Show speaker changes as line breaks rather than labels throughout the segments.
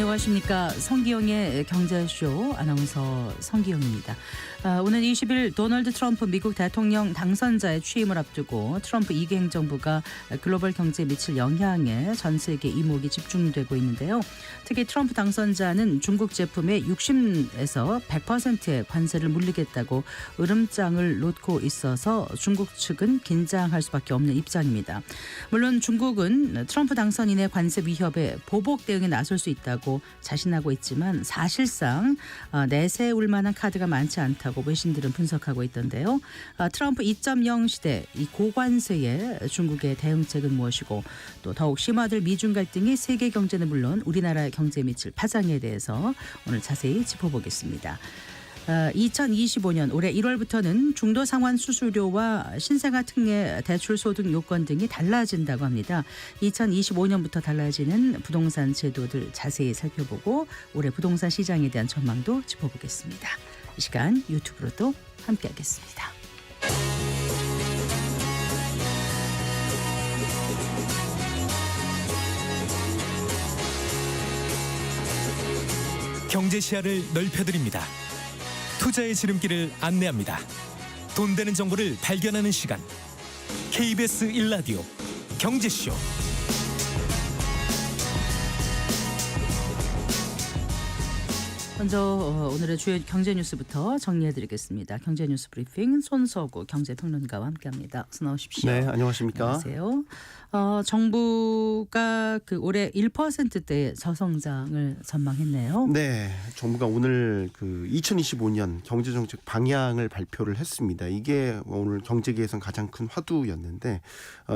안녕하십니까. 성기영의 경제쇼 아나운서 성기영입니다. 오늘 20일 도널드 트럼프 미국 대통령 당선자의 취임을 앞두고 트럼프 2기 행정부가 글로벌 경제에 미칠 영향에 전 세계 이목이 집중되고 있는데요. 특히 트럼프 당선자는 중국 제품에 60에서 100%의 관세를 물리겠다고 으름장을 놓고 있어서 중국 측은 긴장할 수밖에 없는 입장입니다. 물론 중국은 트럼프 당선인의 관세 위협에 보복 대응에 나설 수 있다고 자신하고 있지만 사실상 내세울 만한 카드가 많지 않다고 외신들은 분석하고 있던데요. 트럼프 2.0 시대 이 고관세에 중국의 대응책은 무엇이고 또 더욱 심화될 미중 갈등이 세계 경제는 물론 우리나라의 경제에 미칠 파장에 대해서 오늘 자세히 짚어보겠습니다. 2025년 올해 1월부터는 중도 상환 수수료와 신생아 특례 대출 소득 요건 등이 달라진다고 합니다. 2025년부터 달라지는 부동산 제도들 자세히 살펴보고 올해 부동산 시장에 대한 전망도 짚어보겠습니다. 이 시간 유튜브로도 함께하겠습니다.
경제 시야를 넓혀드립니다. 투자의 지름길을 안내합니다. 돈 되는 정보를 발견하는 시간. KBS 1라디오 경제쇼.
먼저 오늘의 주요 경제 뉴스부터 정리해드리겠습니다. 경제 뉴스 브리핑 손서구 경제평론가와 함께합니다. 어서 나오십시오.
네, 안녕하십니까.
안녕하세요. 정부가 올해 1%대의 저성장을 전망했네요.
네, 정부가 오늘 2025년 경제정책 방향을 발표를 했습니다. 이게 오늘 경제계에선 가장 큰 화두였는데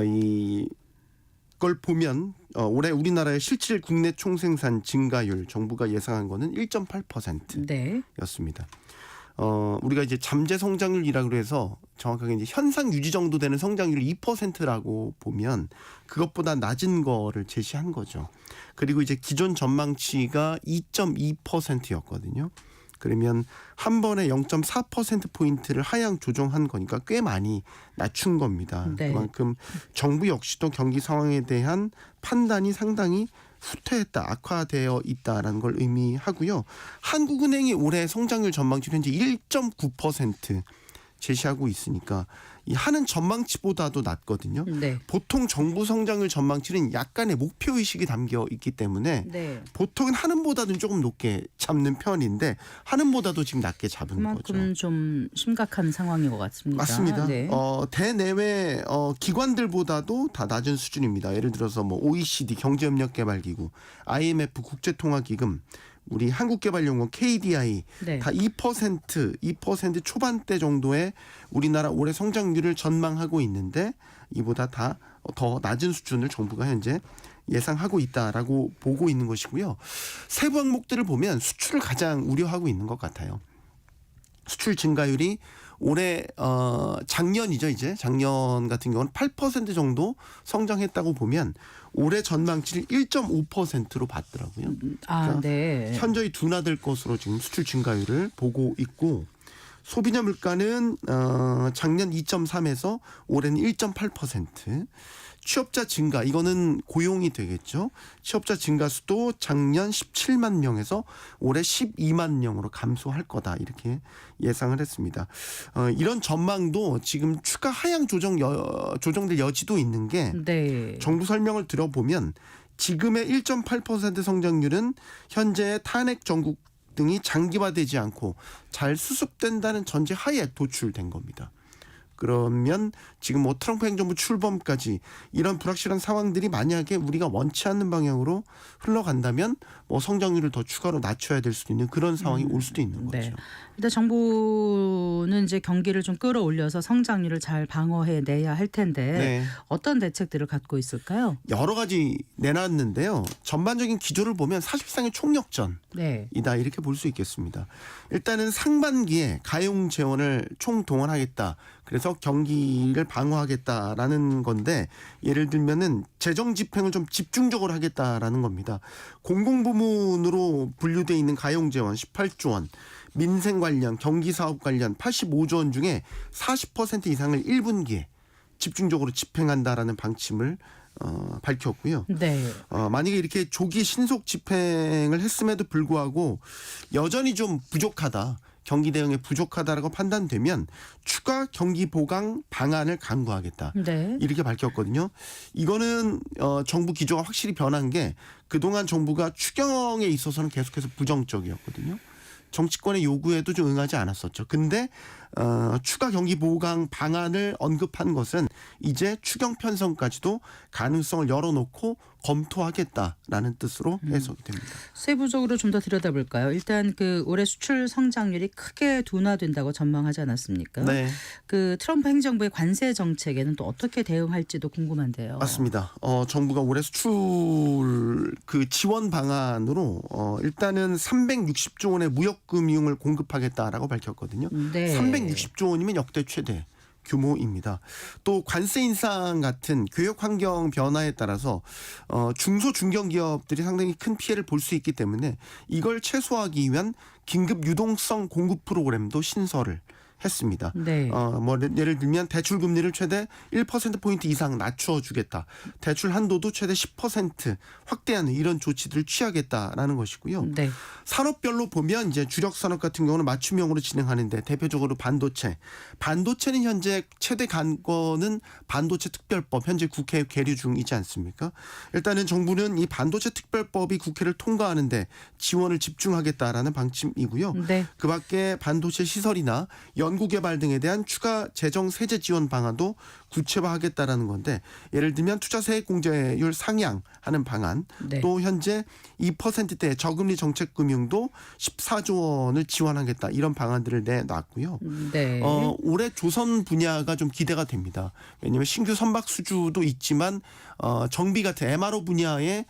이걸 보면 올해 우리나라의 실질 국내 총생산 증가율 정부가 예상한 거는 1.8%였습니다. 우리가 이제 잠재 성장률이라고 해서 정확하게 이제 현상 유지 정도 되는 성장률 2%라고 보면 그것보다 낮은 거를 제시한 거죠. 그리고 이제 기존 전망치가 2.2%였거든요. 그러면 한 번에 0.4%포인트를 하향 조정한 거니까 꽤 많이 낮춘 겁니다.
네.
그만큼 정부 역시도 경기 상황에 대한 판단이 상당히 후퇴했다, 악화되어 있다라는 걸 의미하고요. 한국은행이 올해 성장률 전망치 현재 1.9% 제시하고 있으니까 이 하는 전망치보다도 낮거든요.
네.
보통 정부 성장률 전망치는 약간의 목표의식이 담겨 있기 때문에
네.
보통은 하는보다는 조금 높게 잡는 편인데 하는보다도 지금 낮게 잡은
그만큼
거죠.
좀 심각한 상황인 것 같습니다.
맞습니다.
네.
대내외 기관들보다도 다 낮은 수준입니다. 예를 들어서 OECD 경제협력개발기구, IMF 국제통화기금, 우리 한국개발연구원 KDI
네.
다 2% 초반대 정도의 우리나라 올해 성장률을 전망하고 있는데 이보다 다 더 낮은 수준을 정부가 현재 예상하고 있다라고 보고 있는 것이고요. 세부 항목들을 보면 수출을 가장 우려하고 있는 것 같아요. 수출 증가율이 올해 작년이죠. 이제 작년 같은 경우는 8% 정도 성장했다고 보면 올해 전망치를 1.5%로 봤더라고요. 그러니까
네.
현저히 둔화될 것으로 지금 수출 증가율을 보고 있고 소비자 물가는 작년 2.3에서 올해는 1.8%. 취업자 증가 이거는 고용이 되겠죠. 취업자 증가 수도 작년 17만 명에서 올해 12만 명으로 감소할 거다 이렇게 예상을 했습니다. 이런 전망도 지금 추가 하향 조정될 여지도 있는 게
네.
정부 설명을 들어보면 지금의 1.8% 성장률은 현재 탄핵 정국 등이 장기화되지 않고 잘 수습된다는 전제 하에 도출된 겁니다. 그러면 지금 트럼프 행정부 출범까지 이런 불확실한 상황들이 만약에 우리가 원치 않는 방향으로 흘러간다면 성장률을 더 추가로 낮춰야 될 수도 있는 그런 상황이 올 수도 있는 거죠.
네. 일단 정부는 이제 경기를 좀 끌어올려서 성장률을 잘 방어해내야 할 텐데
네.
어떤 대책들을 갖고 있을까요?
여러 가지 내놨는데요. 전반적인 기조를 보면 사실상의 총력전이다
네.
이렇게 볼 수 있겠습니다. 일단은 상반기에 가용 재원을 총동원하겠다. 그래서 경기를 방어하겠다라는 건데 예를 들면은 재정 집행을 좀 집중적으로 하겠다라는 겁니다. 공공부문으로 분류되어 있는 가용 재원 18조 원, 민생 관련, 경기 사업 관련 85조 원 중에 40% 이상을 1분기에 집중적으로 집행한다라는 방침을 밝혔고요.
네.
만약에 이렇게 조기 신속 집행을 했음에도 불구하고 여전히 좀 부족하다. 경기 대응에 부족하다라고 판단되면 추가 경기 보강 방안을 강구하겠다.
네.
이렇게 밝혔거든요. 이거는 정부 기조가 확실히 변한 게 그동안 정부가 추경에 있어서는 계속해서 부정적이었거든요. 정치권의 요구에도 좀 응하지 않았었죠. 근데 추가 경기 보강 방안을 언급한 것은 이제 추경 편성까지도 가능성을 열어놓고 검토하겠다라는 뜻으로 해석이 됩니다.
세부적으로 좀 더 들여다볼까요? 일단 그 올해 수출 성장률이 크게 둔화된다고 전망하지 않았습니까?
네,
그 트럼프 행정부의 관세 정책에는 또 어떻게 대응할지도 궁금한데요.
맞습니다. 정부가 올해 수출 그 지원 방안으로 일단은 360조 원의 무역금융을 공급하겠다라고 밝혔거든요.
네.
360조 원이면 역대 최대 규모입니다. 또 관세 인상 같은 교역 환경 변화에 따라서 중소 중견기업들이 상당히 큰 피해를 볼 수 있기 때문에 이걸 최소화하기 위한 긴급 유동성 공급 프로그램도 신설을 했습니다.
네.
뭐 예를 들면 대출 금리를 최대 1% 포인트 이상 낮춰 주겠다. 대출 한도도 최대 10% 확대하는 이런 조치들을 취하겠다라는 것이고요.
네.
산업별로 보면 이제 주력 산업 같은 경우는 맞춤형으로 진행하는데 대표적으로 반도체. 반도체는 현재 최대 간거는 반도체 특별법 현재 국회에 계류 중이지 않습니까? 일단은 정부는 이 반도체 특별법이 국회를 통과하는데 지원을 집중하겠다라는 방침이고요.
네.
그밖에 반도체 시설이나 연구개발 등에 대한 추가 재정 세제 지원 방안도 구체화하겠다라는 건데 예를 들면 투자세액 공제율 상향하는 방안
네.
또 현재 2%대 저금리 정책금융도 14조 원을 지원하겠다 이런 방안들을 내놨고요.
네.
올해 조선 분야가 좀 기대가 됩니다. 왜냐하면 신규 선박 수주도 있지만 정비 같은 MRO 분야의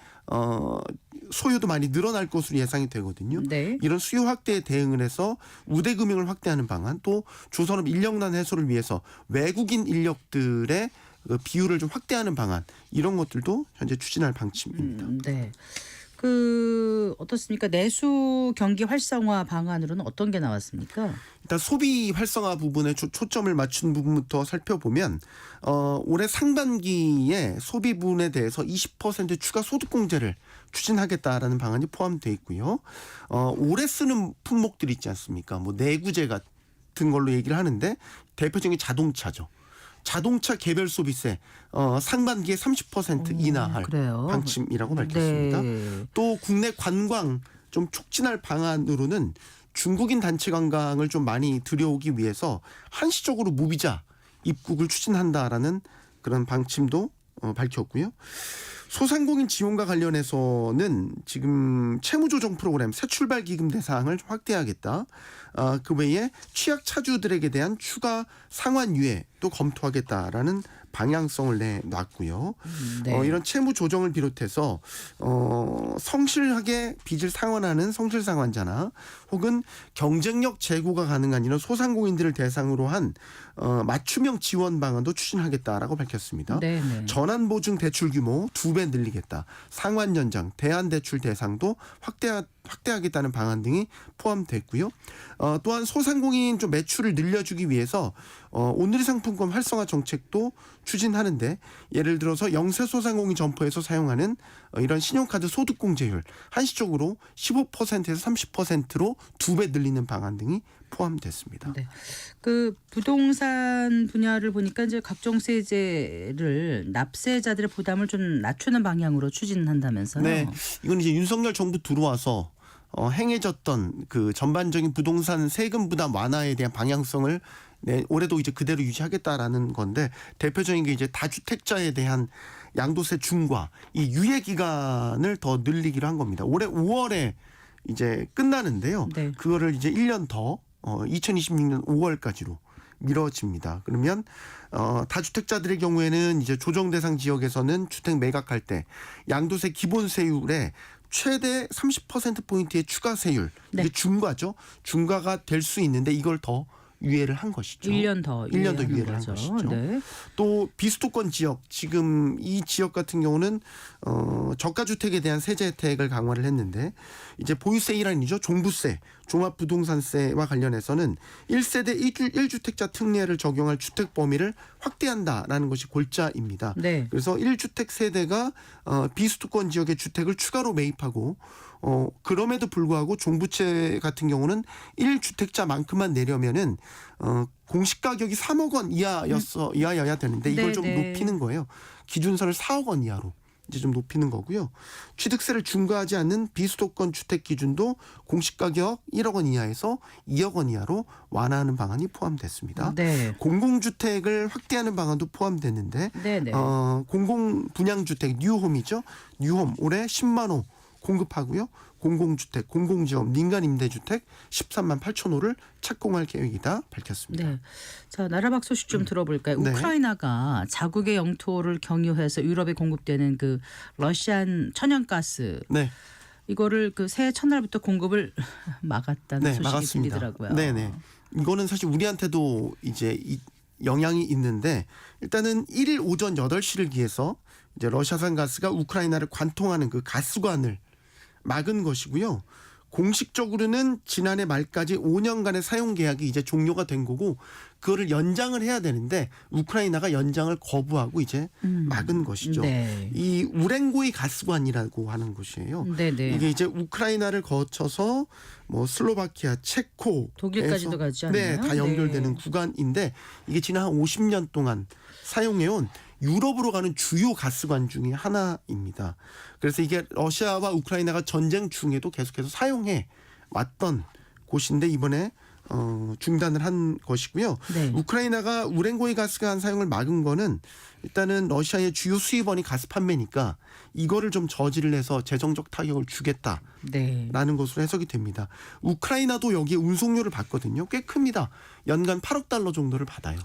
소요도 많이 늘어날 것으로 예상이 되거든요.
네.
이런 수요 확대에 대응을 해서 우대 금융을 확대하는 방안 또 조선업 인력난 해소를 위해서 외국인 인력들의 그 비율을 좀 확대하는 방안 이런 것들도 현재 추진할 방침입니다.
네. 그 어떻습니까? 내수 경기 활성화 방안으로는 어떤 게 나왔습니까?
일단 소비 활성화 부분에 초점을 맞춘 부분부터 살펴보면 올해 상반기에 소비분에 대해서 20% 추가 소득공제를 추진하겠다라는 방안이 포함되어 있고요. 올해 쓰는 품목들 있지 않습니까? 뭐 내구재 같은 걸로 얘기를 하는데 대표적인 자동차죠. 자동차 개별 소비세 상반기에 30% 인하할
그래요?
방침이라고 밝혔습니다.
네.
또 국내 관광 좀 촉진할 방안으로는 중국인 단체 관광을 좀 많이 들여오기 위해서 한시적으로 무비자 입국을 추진한다라는 그런 방침도 밝혔고요. 소상공인 지원과 관련해서는 지금 채무조정 프로그램 새출발기금 대상을 확대하겠다. 그 외에 취약 차주들에게 대한 추가 상환 유예도 검토하겠다라는 방향성을 내놨고요.
네.
이런 채무 조정을 비롯해서 성실하게 빚을 상환하는 성실상환자나 혹은 경쟁력 제고가 가능한 이런 소상공인들을 대상으로 한 맞춤형 지원 방안도 추진하겠다라고 밝혔습니다.
네네.
전환보증 대출 규모 2배 늘리겠다. 상환 연장, 대안대출 대상도 확대하겠다는 방안 등이 포함됐고요. 또한 소상공인 좀 매출을 늘려주기 위해서 오늘의 상품권 활성화 정책도 추진하는데 예를 들어서 영세소상공인 점포에서 사용하는 이런 신용카드 소득공제율 한시적으로 15%에서 30%로 2배 늘리는 방안 등이 포함됐습니다.
네. 그 부동산 분야를 보니까 이제 각종 세제를 납세자들의 부담을 좀 낮추는 방향으로 추진한다면서요.
네, 이건 이제 윤석열 정부 들어와서 행해졌던 그 전반적인 부동산 세금 부담 완화에 대한 방향성을 올해도 이제 그대로 유지하겠다라는 건데 대표적인 게 이제 다주택자에 대한 양도세 중과 이 유예 기간을 더 늘리기로 한 겁니다. 올해 5월에 이제 끝나는데요.
네.
그거를 이제 1년 더 2026년 5월까지로 미뤄집니다. 그러면 다주택자들의 경우에는 이제 조정 대상 지역에서는 주택 매각할 때 양도세 기본세율에 최대 30% 포인트의 추가 세율
네.
이게 중과죠. 중과가 될 수 있는데 이걸 더 유예를 한 것이죠.
1년 더
1년 더
유예하는
유예를 한
거죠.
것이죠.
네.
또 비수도권 지역 지금 이 지역 같은 경우는 저가 주택에 대한 세제 혜택을 강화를 했는데 이제 보유세 일환이죠. 종부세, 종합부동산세와 관련해서는 1세대 1주택자 특례를 적용할 주택 범위를 확대한다라는 것이 골자입니다.
네.
그래서 1주택 세대가 비수도권 지역의 주택을 추가로 매입하고 그럼에도 불구하고 종부세 같은 경우는 1주택자만큼만 내려면은 공시 가격이 3억 원 이하여야 되는데 이걸
네,
좀
네.
높이는 거예요. 기준선을 4억 원 이하로 이제 좀 높이는 거고요. 취득세를 중과하지 않는 비수도권 주택 기준도 공시 가격 1억 원 이하에서 2억 원 이하로 완화하는 방안이 포함됐습니다.
네.
공공주택을 확대하는 방안도 포함됐는데
네, 네.
공공 분양주택 뉴홈이죠. 뉴홈 올해 10만 호 공급하고요. 공공주택, 공공지원, 민간임대주택 13만 8천 호를 착공할 계획이다 밝혔습니다.
네. 자, 나라박 소식 좀 들어볼까요?
네.
우크라이나가 자국의 영토를 경유해서 유럽에 공급되는 그 러시안 천연가스
네,
이거를 그 새해 첫날부터 공급을 막았다는
네,
소식이
막았습니다.
들리더라고요.
네네. 이거는 사실 우리한테도 이제 영향이 있는데 일단은 1일 오전 8시를 기해서 이제 러시아산 가스가 우크라이나를 관통하는 그 가스관을 막은 것이고요. 공식적으로는 지난해 말까지 5년간의 사용 계약이 이제 종료가 된 거고 그거를 연장을 해야 되는데 우크라이나가 연장을 거부하고 이제 막은 것이죠.
네.
이 우렝고이 가스관이라고 하는 곳이에요.
네네.
이게 이제 우크라이나를 거쳐서 뭐 슬로바키아, 체코,
독일까지도 가지 않나요?
네, 다 연결되는
네.
구간인데 이게 지난 한 50년 동안 사용해온 유럽으로 가는 주요 가스관 중에 하나입니다. 그래서 이게 러시아와 우크라이나가 전쟁 중에도 계속해서 사용해 왔던 곳인데 이번에 중단을 한 것이고요.
네.
우크라이나가 우렝고이 가스관 사용을 막은 거는 일단은 러시아의 주요 수입원이 가스 판매니까 이거를 좀 저지를 해서 재정적 타격을 주겠다.
네.
라는 것으로 해석이 됩니다. 우크라이나도 여기에 운송료를 받거든요. 꽤 큽니다. 연간 8억 달러 정도를 받아요.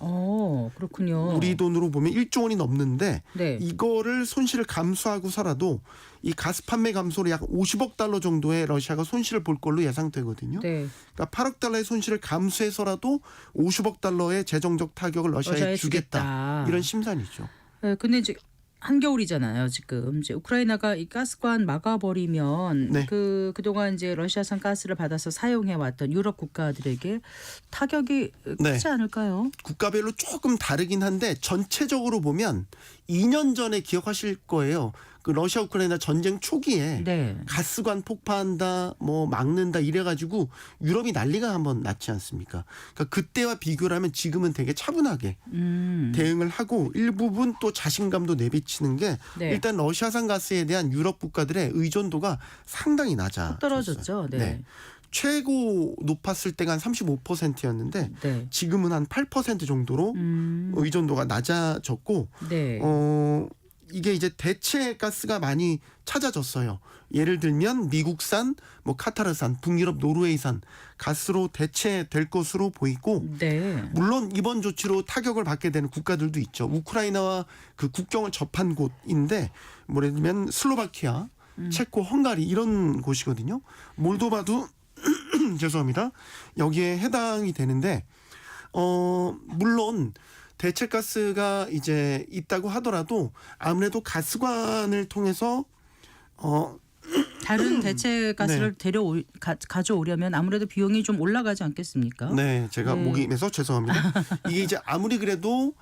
그렇군요.
우리 돈으로 보면 1조 원이 넘는데
네.
이거를 손실을 감수하고서라도 이 가스 판매 감소로 약 50억 달러 정도의 러시아가 손실을 볼 걸로 예상되거든요.
네.
그러니까 8억 달러의 손실을 감수해서라도 50억 달러의 재정적 타격을 러시아에 주겠다. 이런 심산이죠.
네, 근데 이제 한겨울이잖아요. 지금 이제 우크라이나가 이 가스관 막아버리면
네.
그동안 이제 러시아산 가스를 받아서 사용해 왔던 유럽 국가들에게 타격이
네.
크지 않을까요?
국가별로 조금 다르긴 한데 전체적으로 보면 2년 전에 기억하실 거예요. 그 러시아 우크라이나 전쟁 초기에
네.
가스관 폭파한다, 뭐 막는다 이래가지고 유럽이 난리가 한번 났지 않습니까? 그러니까 그때와 비교를 하면 지금은 되게 차분하게 대응을 하고 일부분 또 자신감도 내비치는 게
네.
일단 러시아산 가스에 대한 유럽 국가들의 의존도가 상당히 낮아
떨어졌죠. 네.
최고 높았을 때가 한 35%였는데
네.
지금은 한 8% 정도로 의존도가 낮아졌고
네.
이게 이제 대체 가스가 많이 찾아졌어요. 예를 들면 미국산, 뭐 카타르산, 북유럽 노르웨이산 가스로 대체될 것으로 보이고
네.
물론 이번 조치로 타격을 받게 되는 국가들도 있죠. 우크라이나와 그 국경을 접한 곳인데 뭐 예를 들면 슬로바키아, 체코, 헝가리 이런 곳이거든요. 몰도바도 죄송합니다. 여기에 해당이 되는데 물론 대체가스가 이제 있다고 하더라도 아무래도 가스관을 통해서
다른 대체 가스를
네.
가져오려면 아무래도 비용이 좀 올라가지 않겠습니까?
네, 제가
네.
목이 매서 죄송합니다. 이게 이제 아무리 그래도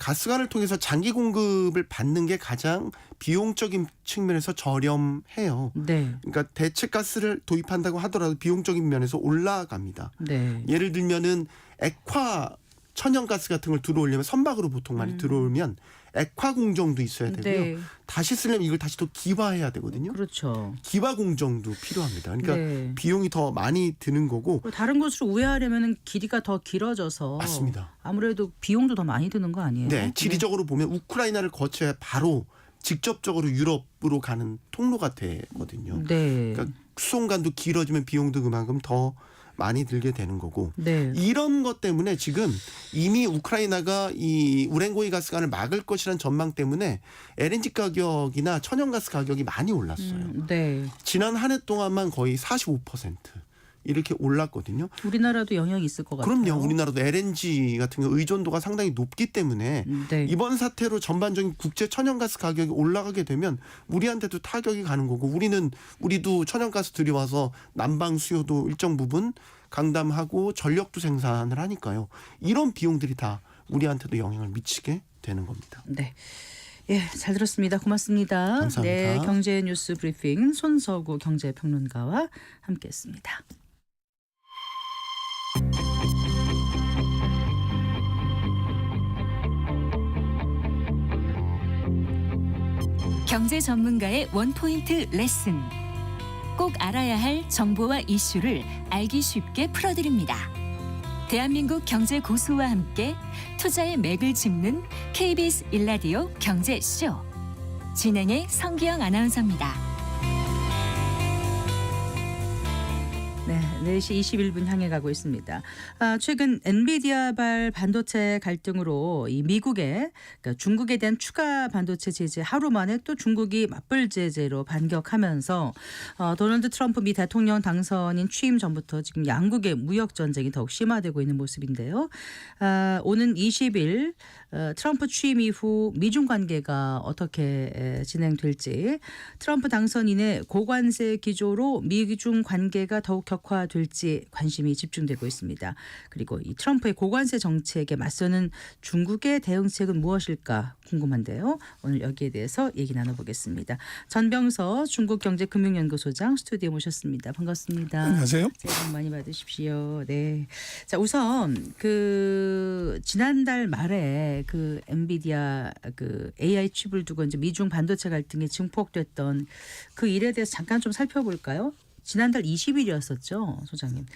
가스관을 통해서 장기 공급을 받는 게 가장 비용적인 측면에서 저렴해요.
네.
그러니까 대체 가스를 도입한다고 하더라도 비용적인 면에서 올라갑니다.
네.
예를 들면은 액화 천연가스 같은 걸 들어오려면 선박으로 보통 많이 들어오면 액화 공정도 있어야 되고요.
네.
다시 쓰려면 이걸 다시 또 기화해야 되거든요.
그렇죠.
기화 공정도 필요합니다. 그러니까
네.
비용이 더 많이 드는 거고.
다른 곳으로 우회하려면 길이가 더 길어져서
맞습니다.
아무래도 비용도 더 많이 드는 거 아니에요?
네, 지리적으로 보면 우크라이나를 거쳐야 바로 직접적으로 유럽으로 가는 통로가 되거든요.
네.
그러니까 수송간도 길어지면 비용도 그만큼 더 많이 들게 되는 거고
네.
이런 것 때문에 지금 이미 우크라이나가 이 우렝고이 가스관을 막을 것이라는 전망 때문에 LNG 가격이나 천연가스 가격이 많이 올랐어요.
네.
지난 한 해 동안만 거의 45% 이렇게 올랐거든요.
우리나라도 영향이 있을 것 같아요.
그럼요. 우리나라도 LNG 같은 거 의존도가 상당히 높기 때문에
네.
이번 사태로 전반적인 국제 천연가스 가격이 올라가게 되면 우리한테도 타격이 가는 거고 우리도 천연가스 들여와서 난방 수요도 일정 부분 강담하고 전력도 생산을 하니까요. 이런 비용들이 다 우리한테도 영향을 미치게 되는 겁니다.
네. 예, 잘 들었습니다. 고맙습니다.
감사합니다.
네, 경제 뉴스 브리핑 손서구 경제평론가와 함께했습니다.
경제 전문가의 원포인트 레슨. 꼭 알아야 할 정보와 이슈를 알기 쉽게 풀어드립니다. 대한민국 경제 고수와 함께 투자의 맥을 짚는 KBS 일라디오 경제쇼. 진행의 성기영 아나운서입니다.
네, 4시 21분 향해 가고 있습니다. 최근 엔비디아발 반도체 갈등으로 이 미국의 그러니까 중국에 대한 추가 반도체 제재 하루 만에 또 중국이 맞불 제재로 반격하면서 도널드 트럼프 미 대통령 당선인 취임 전부터 지금 양국의 무역 전쟁이 더욱 심화되고 있는 모습인데요. 오는 20일 트럼프 취임 이후 미중 관계가 어떻게 진행될지, 트럼프 당선인의 고관세 기조로 미중 관계가 더욱 격화될지 관심이 집중되고 있습니다. 그리고 이 트럼프의 고관세 정책에 맞서는 중국의 대응책은 무엇일까 궁금한데요. 오늘 여기에 대해서 얘기 나눠보겠습니다. 전병서 중국경제금융연구소장 스튜디오에 모셨습니다. 반갑습니다.
안녕하세요.
새해 복 많이 받으십시오. 네. 자, 우선 지난달 말에 엔비디아 AI 칩을 두고 이제 미중 반도체 갈등이 증폭됐던 그 일에 대해서 잠깐 좀 살펴볼까요? 지난달 20일이었었죠, 소장님.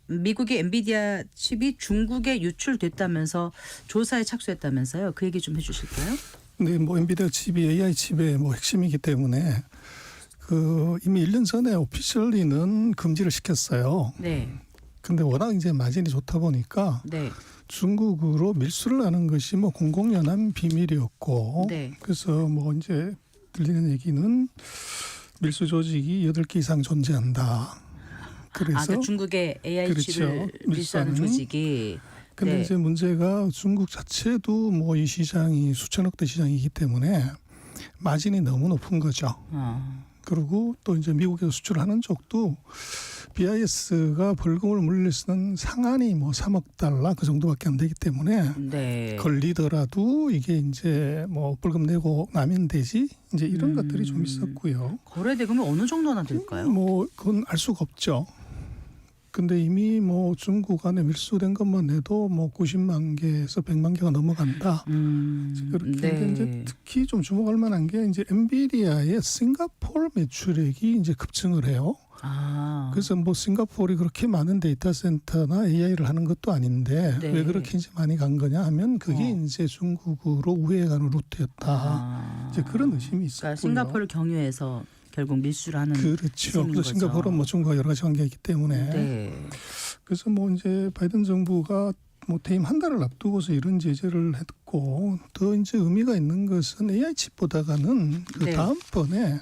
미국의 엔비디아 칩이 중국에 유출됐다면서 조사에 착수했다면서요. 그 얘기 좀 해주실까요?
네, 엔비디아 칩이 AI 칩의 핵심이기 때문에 이미 1년 전에 오피셜리는 금지를 시켰어요.
네.
근데 워낙 이제 마진이 좋다 보니까
네.
중국으로 밀수를 하는 것이 공공연한 비밀이었고,
네.
그래서 이제 들리는 얘기는 밀수 조직이 8개 이상 존재한다. 그래서
그러니까 중국의 AI 칩을 밀수하는 조직이.
근데
네.
이제 문제가 중국 자체도 이 시장이 수천억대 시장이기 때문에 마진이 너무 높은 거죠. 그리고 또 이제 미국에서 수출하는 쪽도 BIS가 벌금을 물릴 수 있는 상한이 3억 달러 그 정도밖에 안 되기 때문에
네.
걸리더라도 이게 이제 벌금 내고 나면 되지 이제 이런 것들이 좀 있었고요.
거래 대금이 어느 정도나 될까요?
그건 알 수가 없죠. 근데 이미 중국 안에 밀수된 것만 해도 90만 개에서 100만 개가 넘어간다. 그렇게
네.
이제 특히 좀 주목할 만한 게 이제 엔비디아의 싱가포르 매출액이 이제 급증을 해요. 그래서 싱가포르이 그렇게 많은 데이터 센터나 AI를 하는 것도 아닌데
네.
왜 그렇게 이제 많이 간 거냐 하면 그게 이제 중국으로 우회가는 루트였다. 이제 그런 의심이 있었고요.
그러니까 싱가포르를 경유해서 결국 밀수를 하는.
그렇죠. 그래서 싱가포르는 중국과 여러 가지 관계가 있기 때문에.
네.
그래서 이제 바이든 정부가 퇴임 한 달을 앞두고서 이런 제재를 했고, 더 이제 의미가 있는 것은 AI 칩보다가는
네.
다음번에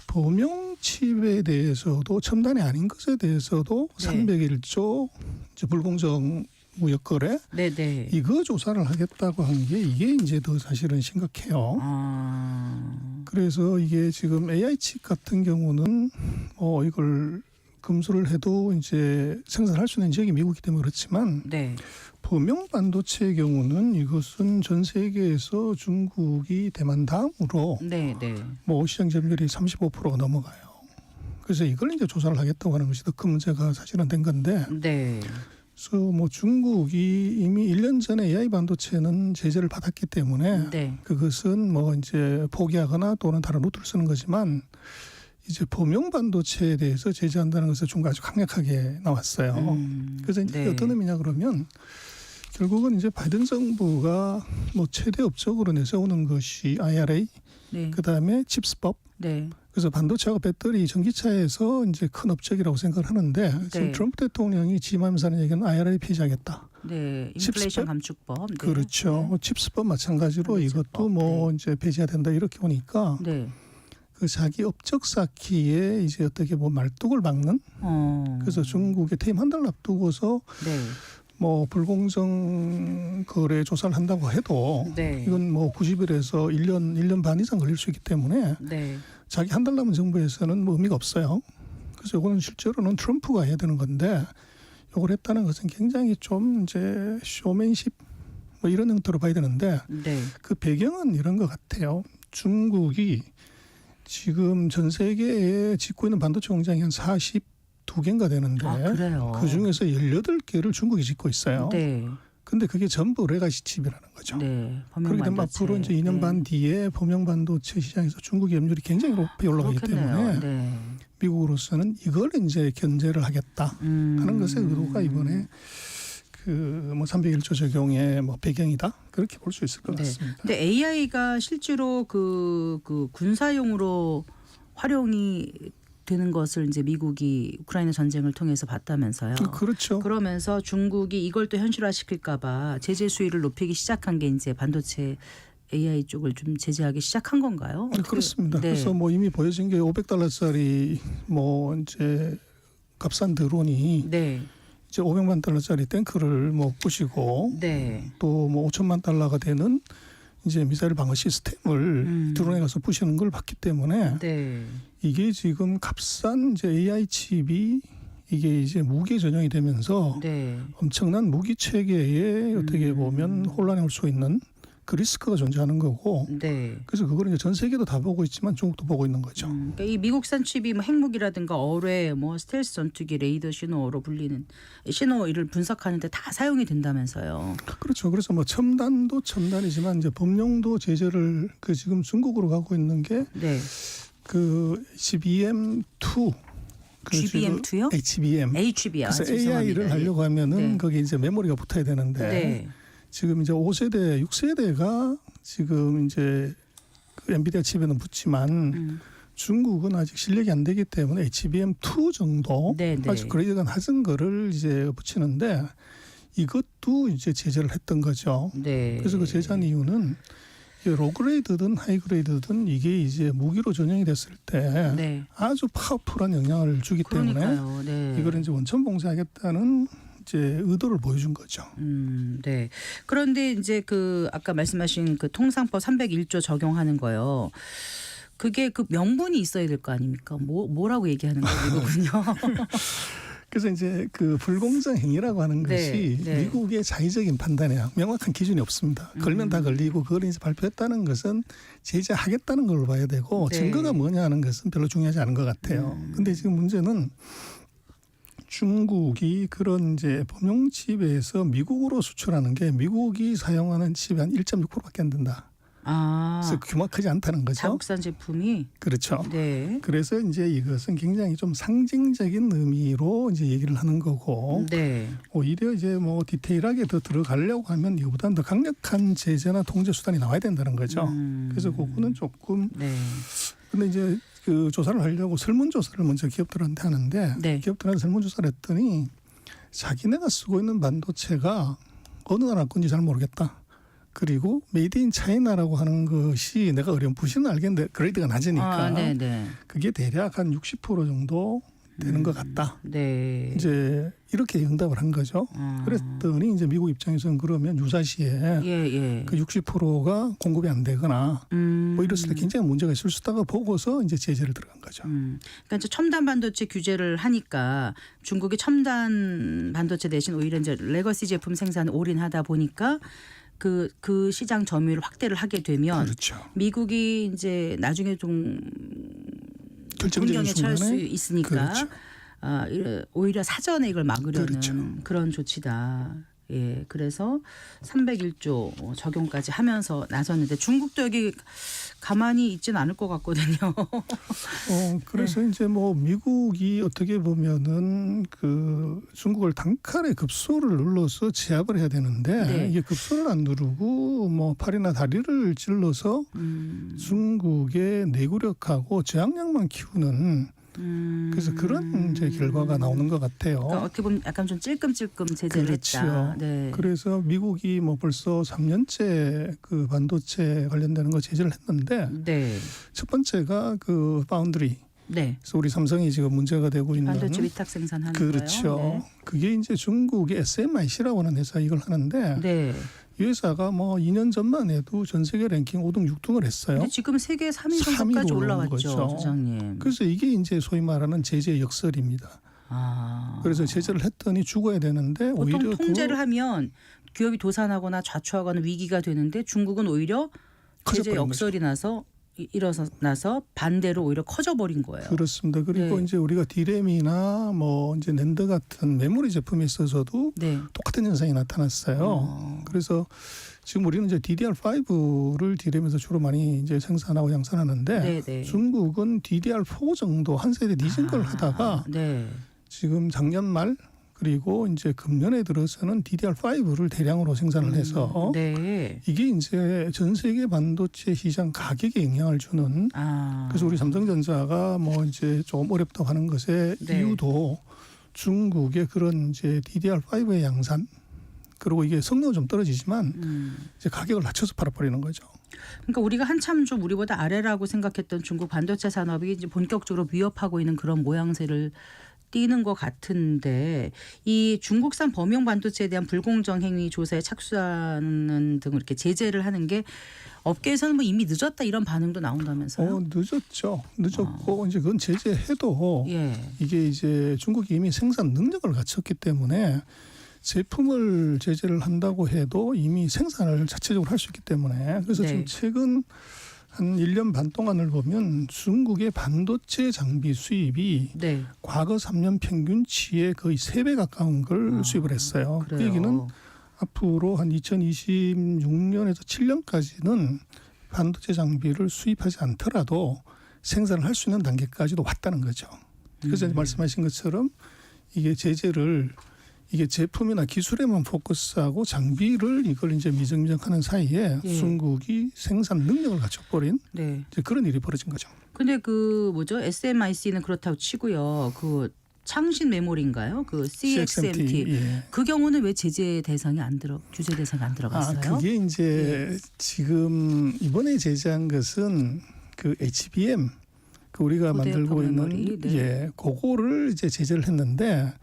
범용 칩에 대해서도 첨단이 아닌 것에 대해서도
네.
301조 이제 불공정 무역 거래
네네.
이거 조사를 하겠다고 한 게 이게 이제 더 사실은 심각해요. 그래서 이게 지금 AI 칩 같은 경우는 이걸 금수를 해도 이제 생산할 수 있는 지역이 미국이기 때문에 그렇지만
네.
범용 반도체의 경우는 이것은 전 세계에서 중국이 대만 다음으로
네.
시장 점유율이 35%가 넘어가요. 그래서 이걸 이제 조사를 하겠다고 하는 것이 더 큰 문제가 사실은 된 건데.
네.
그래서 중국이 이미 1년 전에 AI 반도체는 제재를 받았기 때문에
네.
그것은 이제 포기하거나 또는 다른 루트를 쓰는 거지만 이제 범용 반도체에 대해서 제재한다는 것을 중국 아주 강력하게 나왔어요. 그래서 이제
네.
어떤 의미냐 그러면 결국은 이제 바이든 정부가 최대 업적으로 내세우는 것이 IRA,
네.
그다음에 칩스법.
네.
그래서 반도체와 배터리, 전기차에서 이제 큰 업적이라고 생각을 하는데 지금
네.
트럼프 대통령이 취임하면서 하는 얘기는 IRA 폐지하겠다.
네. 인플레이션
칩스법?
감축법. 네.
그렇죠. 칩스법 마찬가지로
반도체법.
이것도 이제 폐지해야 된다 이렇게 보니까
네.
그 자기 업적 쌓기에 이제 어떻게 뭐 말뚝을 박는 그래서 중국에 퇴임 한 달 앞두고서
네.
뭐 불공정 거래 조사를 한다고 해도
네.
이건 뭐 90일에서 1년 반 이상 걸릴 수 있기 때문에
네.
자기 한 달 남은 정부에서는 뭐 의미가 없어요. 그래서 이거는 실제로는 트럼프가 해야 되는 건데 이걸 했다는 것은 굉장히 좀 이제 쇼맨십 뭐 이런 형태로 봐야 되는데
네.
그 배경은 이런 것 같아요. 중국이 지금 전 세계에 짓고 있는 반도체 공장이 한 42개인가 되는데
아, 그래요.
그중에서 18개를 중국이 짓고 있어요.
네.
근데 그게 전부 레가시 칩이라는 거죠.
네.
그렇게 되면 앞으로 이제 2년 반 뒤에 범용 반도체 시장에서 중국의 점유율이 굉장히 높이 올라가기 때문에
네.
미국으로서는 이걸 이제 견제를 하겠다 하는 것의 의도가 이번에 그 뭐 301조 적용의 뭐 배경이다 그렇게 볼 수 있을 것
네.
같습니다.
근데 AI가 실제로 그 군사용으로 활용이 되는 것을 이제 미국이 우크라이나 전쟁을 통해서 봤다면서요.
그렇죠.
그러면서 중국이 이걸 또 현실화시킬까봐 제재 수위를 높이기 시작한 게 이제 반도체 AI 쪽을 좀 제재하기 시작한 건가요?
그렇습니다.
네.
그래서 뭐 이미 보여진 게 $500짜리 뭐 이제 값싼 드론이
네.
이제 $500만 탱크를 뭐 부시고
네.
또 뭐 $5천만 되는 이제 미사일 방어 시스템을 드론에 가서 부시는 걸 봤기 때문에
네.
이게 지금 값싼 이제 AI 칩이 이게 이제 무기에 전용이 되면서
네.
엄청난 무기 체계에 어떻게 보면 혼란이 올 수 있는 그 리스크가 존재하는 거고
네.
그래서 그거를 이제 전 세계도 다 보고 있지만 중국도 보고 있는 거죠.
그러니까 이 미국산 칩이 뭐 핵무기라든가 어뢰, 뭐 스텔스 전투기, 레이더 신호로 불리는 신호를 분석하는데 다 사용이 된다면서요.
그렇죠. 그래서 뭐 첨단도 첨단이지만 이제 범용도 제재를 그 지금 중국으로 가고 있는 게
네.
그 HBM2
GBM2요?
HBM.
HB야.
그래서 AI를 하려고 하면은
네.
거기 이제 메모리가 붙어야 되는데
네.
지금 이제 5세대, 6세대가 지금 이제 그 엔비디아 칩에는 붙지만 중국은 아직 실력이 안 되기 때문에 HBM2 정도
네, 네.
아주 그레이드가 낮은 거를 이제 붙이는데 이것도 이제 제재를 했던 거죠.
네.
그래서 그 제재한 이유는 로그레이드든 하이그레이드든 이게 이제 무기로 전용이 됐을 때
네.
아주 파워풀한 영향을 주기 때문에
그러니까요. 네.
이걸 이제 원천 봉쇄하겠다는 이제 의도를 보여준 거죠.
네. 그런데 이제 그 아까 말씀하신 그 통상법 301조 적용하는 거요. 그게 그 명분이 있어야 될 거 아닙니까? 뭐라고 얘기하는 거예요, 미국은요?
그래서 이제 그 불공정 행위라고 하는 것이
네.
미국의 자의적인 판단이야. 명확한 기준이 없습니다. 걸면 다 걸리고 그걸 이제 발표했다는 것은 제재하겠다는 걸로 봐야 되고
네.
증거가 뭐냐 하는 것은 별로 중요하지 않은 것 같아요. 근데 지금 문제는 중국이 그런 이제 범용 칩에서 미국으로 수출하는 게 미국이 사용하는 칩이 한 1.6%밖에 안 된다.
아.
그래서 규모가 크지 않다는 거죠.
자국산 제품이
그렇죠.
네.
그래서 이제 이것은 굉장히 좀 상징적인 의미로 이제 얘기를 하는 거고
네.
오히려 이제 뭐 디테일하게 더 들어가려고 하면 이보다는 더 강력한 제재나 통제 수단이 나와야 된다는 거죠. 그래서 그거는 조금
네.
근데 이제 그 조사를 하려고 설문조사를 먼저 기업들한테 하는데
네.
기업들한테 설문조사를 했더니 자기네가 쓰고 있는 반도체가 어느 나라 건지 잘 모르겠다. 그리고 메이드 인 차이나라고 하는 것이 내가 어렴풋이는 알겠는데 그레이드가 낮으니까
아, 네, 네.
그게 대략 한 60% 정도 되는 것 같다.
네.
이제 이렇게 응답을 한 거죠. 그랬더니 이제 미국 입장에서는 그러면 유사시에
예.
그 60%가 공급이 안 되거나 뭐 이랬을 때 굉장히 문제가 있을 수 있다고 보고서 이제 제재를 들어간 거죠.
그러니까 이제 첨단 반도체 규제를 하니까 중국이 첨단 반도체 대신 오히려 이제 레거시 제품 생산에 올인하다 보니까 그 시장 점유율 확대를 하게 되면
그렇죠.
미국이 이제 나중에 좀
결정적인
공경에 처할 수
순간에
있으니까
그렇죠.
오히려 사전에 이걸 막으려는
그렇죠.
그런 조치다. 예, 그래서 301조 적용까지 하면서 나섰는데 중국도 여기 가만히 있지는 않을 것 같거든요.
그래서 이제 뭐 미국이 어떻게 보면은 그 중국을 단칼에 급소를 눌러서 제압을 해야 되는데
네.
이게 급소를 안 누르고 뭐 팔이나 다리를 찔러서 중국의 내구력하고 저항력만 키우는 그래서 그런 이제 결과가 나오는 것 같아요.
그러니까 어떻게 보면 약간 좀 찔끔찔끔 제재를
그렇죠.
했다. 네.
그래서 미국이 뭐 벌써 3년째 그 반도체 관련되는 거 제재를 했는데
네.
첫 번째가 그 파운드리.
네.
그래서 우리 삼성이 지금 문제가 되고 있는
반도체 위탁 생산하는
그렇죠.
거예요.
그게 이제 중국의 SMIC라고 하는 회사 이걸 하는데
네. 네.
이 회사가 뭐 2년 전만 해도 전 세계 랭킹 5등 6등을 했어요.
근데 지금 세계 3위
3위로
정도까지
올라온
올라왔죠,
거죠.
소장님.
그래서 이게 이제 소위 말하는 제재 역설입니다.
아.
그래서 제재를 했더니 죽어야 되는데
보통
오히려
통제를 하면 기업이 도산하거나 좌초하거나 위기가 되는데 중국은 오히려 제재
커져버린
역설이 나서 일어나서 반대로 오히려 커져버린 거예요.
그렇습니다. 그리고
네.
이제 우리가 디램이나 뭐 이제 낸드 같은 메모리 제품에 있어서도
네.
똑같은 현상이 나타났어요. 그래서 지금 우리는 이제 DDR5를 디램에서 주로 많이 이제 생산하고 양산하는데
네, 네.
중국은 DDR4 정도 한 세대 늦은 걸 하다가
네.
지금 작년 말 그리고 이제 금년에 들어서는 DDR5를 대량으로 생산을 해서
네.
이게 이제 전 세계 반도체 시장 가격에 영향을 주는
아.
그래서 우리 삼성전자가 뭐 이제 좀 어렵다고 하는 것의
네.
이유도 중국의 그런 이제 DDR5의 양산 그리고 이게 성능은 좀 떨어지지만 이제 가격을 낮춰서 팔아버리는 거죠.
그러니까 우리가 한참 좀 우리보다 아래라고 생각했던 중국 반도체 산업이 이제 본격적으로 위협하고 있는 그런 모양새를 띄는 것 같은데 이 중국산 범용 반도체에 대한 불공정 행위 조사에 착수하는 등 이렇게 제재를 하는 게 업계에서는 뭐 이미 늦었다 이런 반응도 나온다면서요?
늦었죠. 늦었고 이제 그건 제재해도
예.
이게 이제 중국이 이미 생산 능력을 갖췄기 때문에 제품을 제재를 한다고 해도 이미 생산을 자체적으로 할 수 있기 때문에 그래서
네.
지금 최근 한 1년 반 동안을 보면 중국의 반도체 장비 수입이
네.
과거 3년 평균치의 거의 3배 가까운 걸 수입을 했어요. 그
그래요.
얘기는 앞으로 한 2026년에서 7년까지는 반도체 장비를 수입하지 않더라도 생산을 할 수 있는 단계까지도 왔다는 거죠. 그래서 말씀하신 것처럼 이게 제재를 이게 제품이나 기술에만 포커스하고 장비를 이걸 이제 미정하는 사이에
예.
중국이 생산 능력을 갖춰버린
네.
이제 그런 일이 벌어진 거죠.
근데 그 뭐죠? SMIC는 그렇다고 치고요. 그 창신 메모리인가요? 그 CXMT.
예.
그 경우는 왜 제재 대상이 안 들어 규제 대상이 안 들어갔어요?
그게 이제 지금 이번에 제재한 것은 그 HBM 그 우리가
고대파
만들고
메모리,
있는
네.
예, 그거를 이제 제재를 했는데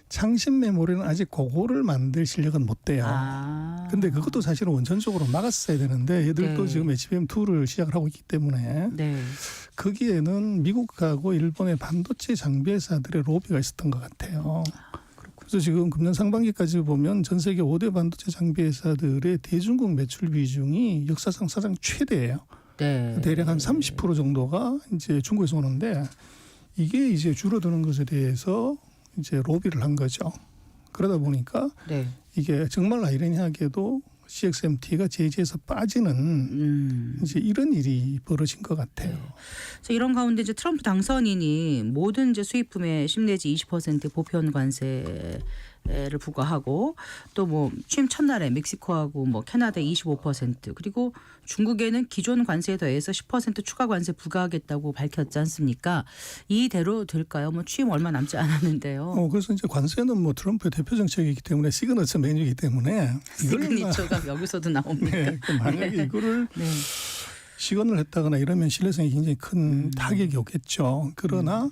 창신 메모리는 아직 그거를 만들 실력은 못 돼요.
아.
근데 그것도 사실은 원천적으로 막았어야 되는데 얘들도
네.
지금 HBM2를 시작을 하고 있기 때문에
네.
거기에는 미국하고 일본의 반도체 장비 회사들의 로비가 있었던 것 같아요. 그래서 지금 금년 상반기까지 보면 전 세계 5대 반도체 장비 회사들의 대중국 매출 비중이 역사상 사상 최대예요.
네.
대략 한 30% 정도가 이제 중국에서 오는데 이게 이제 줄어드는 것에 대해서 이제 로비를 한 거죠. 그러다 보니까
네.
이게 정말 아이러니하게도 CXMT가 제재에서 빠지는 이제 이런 일이 벌어진 것 같아요.
그래서 이런 가운데 이제 트럼프 당선인이 모든 이제 수입품에 10 내지 20% 보편 관세를 부과하고 또 뭐 취임 첫날에 멕시코하고 뭐 캐나다 25% 그리고 중국에는 기존 관세에 더해서 10% 추가 관세 부과하겠다고 밝혔지 않습니까? 이대로 될까요? 뭐 취임 얼마 남지 않았는데요.
그래서 이제 관세는 뭐 트럼프의 대표 정책이기 때문에 시그너처 메뉴이기 때문에
시그니처가 여기서도 나옵니까?
네, 만약에 이거를
네.
시건을 했다거나 이러면 신뢰성이 굉장히 큰 타격이 오겠죠. 그러나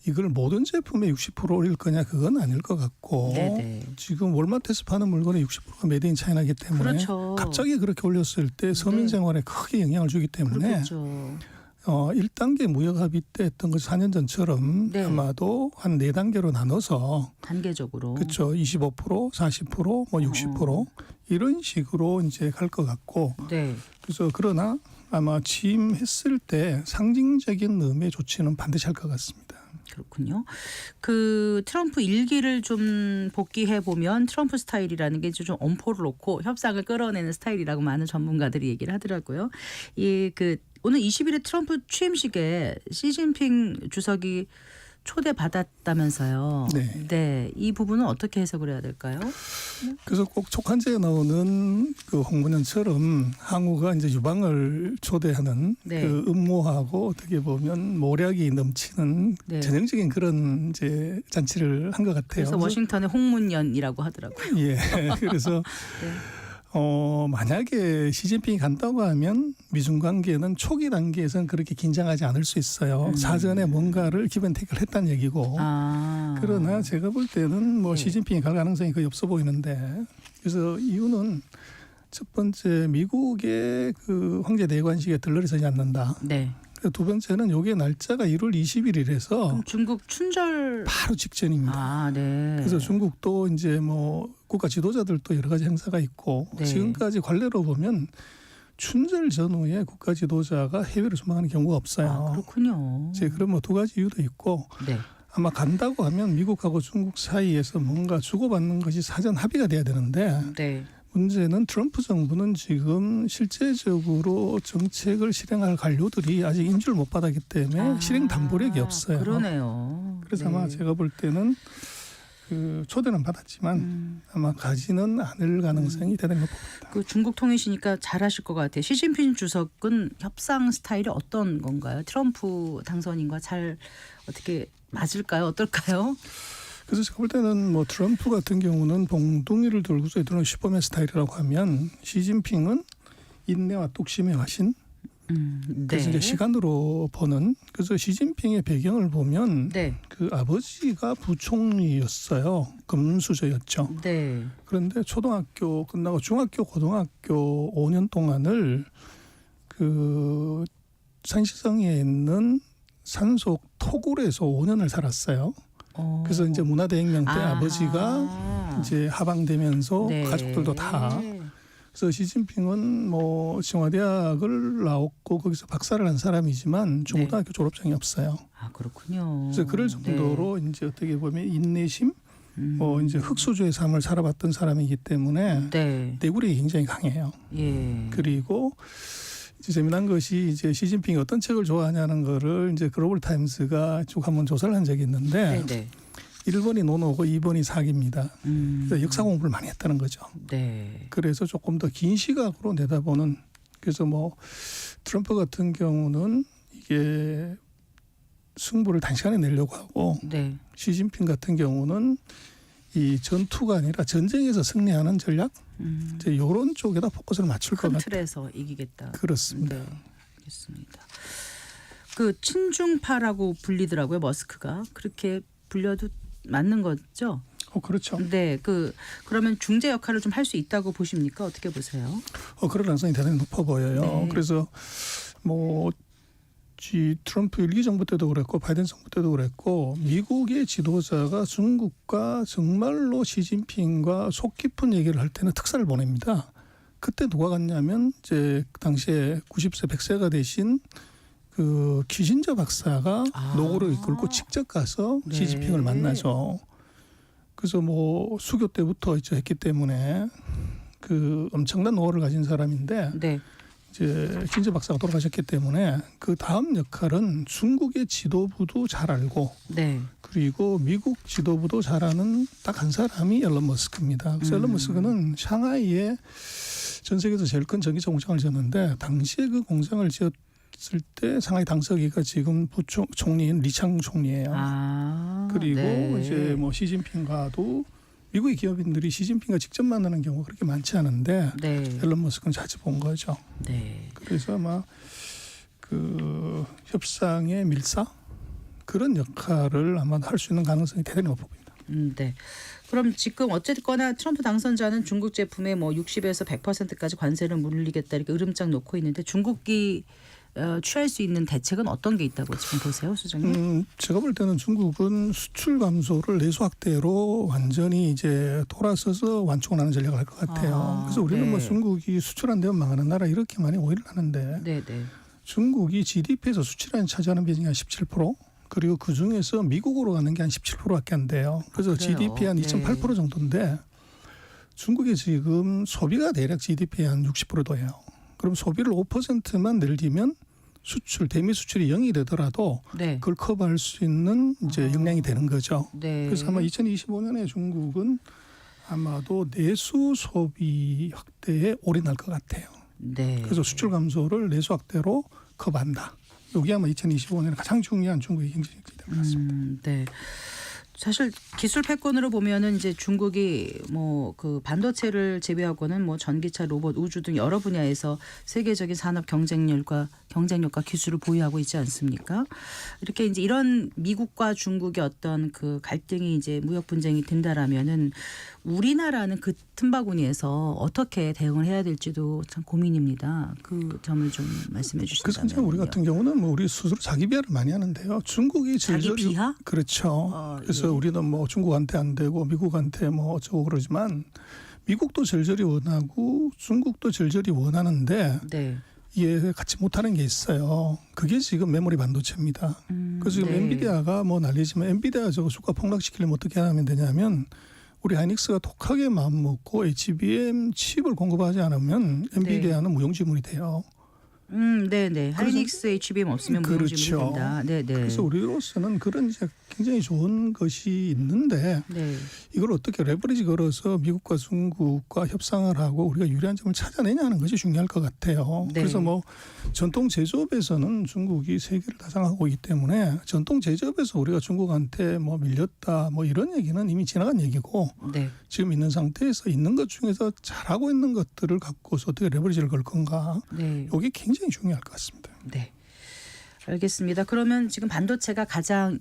이걸 모든 제품에 60% 올릴 거냐 그건 아닐 것 같고
네네.
지금 월마트에서 파는 물건의 60%가 메이드인 차이나기 때문에
그렇죠.
갑자기 그렇게 올렸을 때 서민
네.
생활에 크게 영향을 주기 때문에
그렇겠죠.
1단계 무역합의 때 했던 것이 4년 전처럼
네.
아마도 한 4단계로 나눠서
단계적으로.
그렇죠. 25%, 40%, 뭐 60% 이런 식으로 이제 갈 것 같고
네.
그래서 그러나 아마 취임했을 때 상징적인 의미의 조치는 반드시 할 것 같습니다.
그렇군요. 그 트럼프 일기를 좀 복귀해 보면 트럼프 스타일이라는 게 좀 엄포를 놓고 협상을 끌어내는 스타일이라고 많은 전문가들이 얘기를 하더라고요. 이 그 오늘 20일에 트럼프 취임식에 시진핑 주석이 초대받았다면서요.
네.
네, 이 부분은 어떻게 해석을 해야 될까요?
그래서 꼭 촉한제에 나오는 그 홍문현처럼 항우가 이제 유방을 초대하는
네.
그 음모하고 어떻게 보면 모략이 넘치는
네.
전형적인 그런 이제 잔치를 한 것 같아요.
그래서 워싱턴의 홍문연이라고 하더라고요.
예. 그래서
네.
만약에 시진핑이 간다고 하면 미중 관계는 초기 단계에서는 그렇게 긴장하지 않을 수 있어요. 사전에 뭔가를 기브앤테이크를 했다는 얘기고. 그러나 제가 볼 때는 뭐
네.
시진핑이 갈 가능성이 거의 없어 보이는데, 그래서 이유는 첫 번째 미국의 그 황제 내관식에 들러리 서지 않는다.
네.
그리고 두 번째는 요게 날짜가 1월 21일에서
그럼 중국 춘절.
바로 직전입니다.
아, 네.
그래서 중국도 이제 뭐 국가 지도자들도 여러 가지 행사가 있고
네.
지금까지 관례로 보면 춘절 전후에 국가 지도자가 해외를 순방하는 경우가 없어요.
아, 그렇군요.
이제 그런 뭐 두 가지 이유도 있고
네.
아마 간다고 하면 미국하고 중국 사이에서 뭔가 주고받는 것이 사전 합의가 돼야 되는데
네.
문제는 트럼프 정부는 지금 실제적으로 정책을 실행할 관료들이 아직 인주를 못 받았기 때문에 실행 담보력이 없어요.
그러네요.
그래서
네.
아마 제가 볼 때는 그 초대는 받았지만 아마 가지는 않을 가능성이 대단히 높습니다.
그 중국 통이시니까 잘하실 것 같아요. 시진핑 주석은 협상 스타일이 어떤 건가요? 트럼프 당선인과 잘 어떻게 맞을까요? 어떨까요?
그래서 제가 볼 때는 뭐 트럼프 같은 경우는 봉둥이를 들고서 이들은 슈퍼맨 스타일이라고 하면 시진핑은 인내와 뚝심의 화신. 그래서
네.
이제 시간으로 보는. 그래서 시진핑의 배경을 보면
네.
그 아버지가 부총리였어요. 금수저였죠.
네.
그런데 초등학교 끝나고 중학교, 고등학교 5년 동안을 그 산시성에 있는 산속 토굴에서 5년을 살았어요. 그래서 이제 문화대혁명 때 아버지가 이제 하방되면서
네.
가족들도 다. 그래서 시진핑은 뭐清华대학을 나왔고 거기서 박사를 한 사람이지만 중고등학교 졸업장이 없어요.
아, 그렇군요.
그래서 그럴 정도로 이제 어떻게 보면 인내심, 뭐 이제 흑수저의 삶을 살아봤던 사람이기 때문에
네.
내구력이 굉장히 강해요.
예.
그리고 이제 재미난 것이 이제 시진핑이 어떤 책을 좋아하냐는 거를 이제 글로벌 타임스가 쭉 한번 조사를 한 적이 있는데
네.
1번이 논어고 2번이 사기입니다. 그래서 역사 공부를 많이 했다는 거죠.
네.
그래서 조금 더 긴 시각으로 내다보는. 그래서 뭐 트럼프 같은 경우는 이게 승부를 단시간에 내려고 하고
네.
시진핑 같은 경우는 이 전투가 아니라 전쟁에서 승리하는 전략 이제 이런 쪽에다 포커스를 맞출 것
큰
같아요.
틀에서 이기겠다.
그렇습니다.
네. 알겠습니다. 그 친중파라고 불리더라고요, 머스크가. 그렇게 불려도 맞는 거죠?
그렇죠.
네. 그러면 중재 역할을 좀 할 수 있다고 보십니까? 어떻게 보세요?
그런 가능성이 대단히 높아 보여요.
네.
그래서 뭐 트럼프 1기 정부 때도 그랬고 바이든 정부 때도 그랬고 미국의 지도자가 중국과 정말로 시진핑과 속 깊은 얘기를 할 때는 특사를 보냅니다. 그때 누가 갔냐면 이제 그 당시에 90세 100세가 되신 그 키신저 박사가 노고를 이끌고 직접 가서
네.
시진핑을 만나죠. 그래서 뭐 수교 때부터 이제 했기 때문에 그 엄청난 노고를 가진 사람인데
네.
이제 신재 박사가 돌아가셨기 때문에 그 다음 역할은 중국의 지도부도 잘 알고
네.
그리고 미국 지도부도 잘 아는 딱 한 사람이 앨런 머스크입니다. 그래서 앨런 머스크는 샹하이에 전 세계에서 제일 큰 전기차 공장을 지었는데 당시에 그 공장을 지었을 때 상하이 당서기가 지금 부총리인 리창 총리예요. 그리고
네.
이제 뭐 시진핑과도 미국의 기업인들이 시진핑과 직접 만나는 경우가 그렇게 많지 않은데
네.
앨런 머스크는 자주 본 거죠.
네.
그래서 아마 그 협상의 밀사 그런 역할을 아마 할 수 있는 가능성이 대단히 높아 보입니다.
네. 그럼 지금 어쨌거나 트럼프 당선자는 중국 제품에 뭐 60에서 100%까지 관세를 물리겠다 이렇게 으름장 놓고 있는데 중국이 취할 수 있는 대책은 어떤 게 있다고 지금 보세요, 소장님?
제가 볼 때는 중국은 수출 감소를 내수 확대로 완전히 이제 돌아서서 완충하는 전략을 할 것 같아요. 그래서 우리는
네.
뭐 중국이 수출 안 되면 망하는 나라 이렇게 많이 오해를 하는데
네, 네.
중국이 GDP에서 수출에 차지하는 비중이 한 17%. 그리고 그 중에서 미국으로 가는 게 한 17%밖에 안 돼요. 그래서 GDP 한 2.8% 정도인데 중국이 지금 소비가 대략 GDP의 한 60%도 해요. 그럼 소비를 5%만 늘리면 수출 대미 수출이 0이 되더라도
네.
그걸 커버할 수 있는 이제 역량이 되는 거죠.
네.
그래서 아마 2025년에 중국은 아마도 내수 소비 확대에 올인할 것 같아요.
네.
그래서 수출 감소를 내수 확대로 커버한다. 이게 아마 2025년에 가장 중요한 중국의 경제정책이 될 것 같습니다.
네. 사실 기술 패권으로 보면은 이제 중국이 뭐 그 반도체를 제외하고는 뭐 전기차, 로봇, 우주 등 여러 분야에서 세계적인 산업 경쟁력과 기술을 보유하고 있지 않습니까? 이렇게 이제 이런 미국과 중국의 어떤 그 갈등이 이제 무역 분쟁이 된다라면은 우리나라는 그 틈바구니에서 어떻게 대응을 해야 될지도 참 고민입니다. 그 점을 좀 말씀해
그래서 이제
주신다면요.
우리 같은 경우는 뭐 우리 스스로 자기 비하를 많이 하는데요. 중국이
자기
절절히
비하?
그렇죠. 그래서
예.
우리는 뭐 중국한테 안 되고 미국한테 뭐 어쩌고 그러지만 미국도 절절히 원하고 중국도 절절히 원하는데
네.
이해 같이 못하는 게 있어요. 그게 지금 메모리 반도체입니다. 그래서 지금
네.
엔비디아가 뭐 난리지만 엔비디아 저거 주가 폭락시키려면 어떻게 하면 되냐면 우리 하이닉스가 독하게 마음먹고 HBM 칩을 공급하지 않으면 엔비디아는 무용지물이 돼요.
네네. 하이닉스 HBM 없으면 무용지물이
그렇죠.
된다. 네네.
그래서 우리로서는 그런 이제 굉장히 좋은 것이 있는데
네.
이걸 어떻게 레버리지 걸어서 미국과 중국과 협상을 하고 우리가 유리한 점을 찾아내냐 하는 것이 중요할 것 같아요.
네.
그래서 뭐 전통 제조업에서는 중국이 세계를 다장하고 있기 때문에 전통 제조업에서 우리가 중국한테 뭐 밀렸다 뭐 이런 얘기는 이미 지나간 얘기고
네.
지금 있는 상태에서 있는 것 중에서 잘하고 있는 것들을 갖고서 어떻게 레버리지를 걸 건가
네.
이게 굉장히 중요할 것 같습니다.
네. 알겠습니다. 그러면 지금 반도체가 가장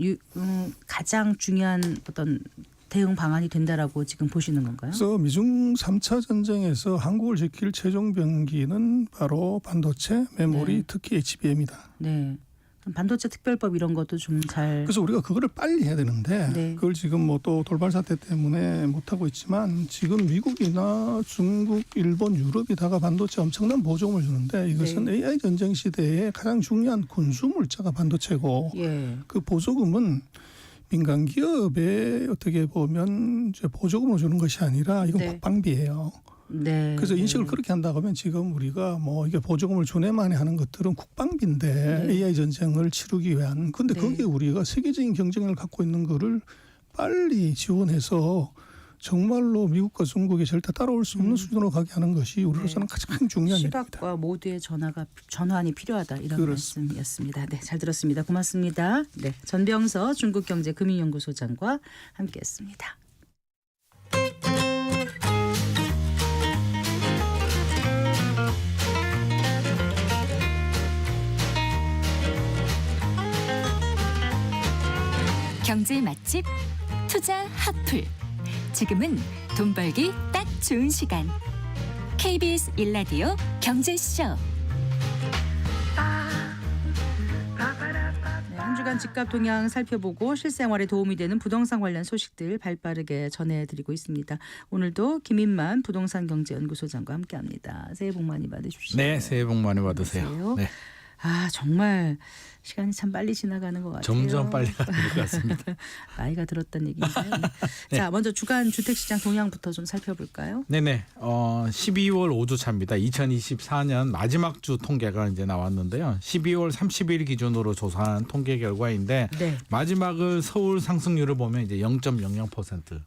중요한 어떤 대응 방안이 된다라고 지금 보시는 건가요?
그래서 미중 3차 전쟁에서 한국을 지킬 최종 병기는 바로 반도체, 메모리,
네.
특히 HBM이다.
네. 그럼 반도체 특별법 이런 것도 좀 잘.
그래서 우리가 그거를 빨리 해야 되는데
네.
그걸 지금 뭐 또 돌발 사태 때문에 못 하고 있지만 지금 미국이나 중국, 일본, 유럽이 다가 반도체 엄청난 보조금을 주는데 이것은
네.
AI 전쟁 시대에 가장 중요한 군수 물자가 반도체고
예.
그 보조금은 민간 기업에 어떻게 보면 이제 보조금을 주는 것이 아니라 이건
네.
국방비예요.
네.
그래서 인식을
네.
그렇게 한다고 하면 지금 우리가 뭐 이게 보조금을 주네만에 하는 것들은 국방비인데
네.
AI 전쟁을 치르기 위한 근데
네.
거기에 우리가 세계적인 경쟁력을 갖고 있는 거를 빨리 지원해서 정말로 미국과 중국이 절대 따라올 수 없는 수준으로 가게 하는 것이 우리로서는 가장 중요한 일입니다.
시각과 모두의 전환이 필요하다 이런
그렇습니다.
말씀이었습니다. 네, 잘 들었습니다. 고맙습니다. 네, 전병서 중국경제금융연구소장과 함께했습니다.
경제 맛집 투자 핫플. 지금은 돈 벌기 딱 좋은 시간. KBS 1라디오 경제쇼.
네, 한 주간 집값 동향 살펴보고 실생활에 도움이 되는 부동산 관련 소식들 발빠르게 전해드리고 있습니다. 오늘도 김인만 부동산경제연구소장과 함께합니다. 새해 복 많이 받으십시오.
네, 새해 복 많이 받으세요.
안녕하세요.
네,
아 정말 시간이 참 빨리 지나가는 것 같아요.
점점 빨리 가는 것 같습니다.
나이가 들었다는 얘기인가요? 네. 자, 먼저 주간 주택시장 동향부터 좀 살펴볼까요?
네네. 12월 5주차입니다. 2024년 마지막 주 통계가 이제 나왔는데요. 12월 30일 기준으로 조사한 통계 결과인데
네.
마지막을 서울 상승률을 보면 이제 0.00%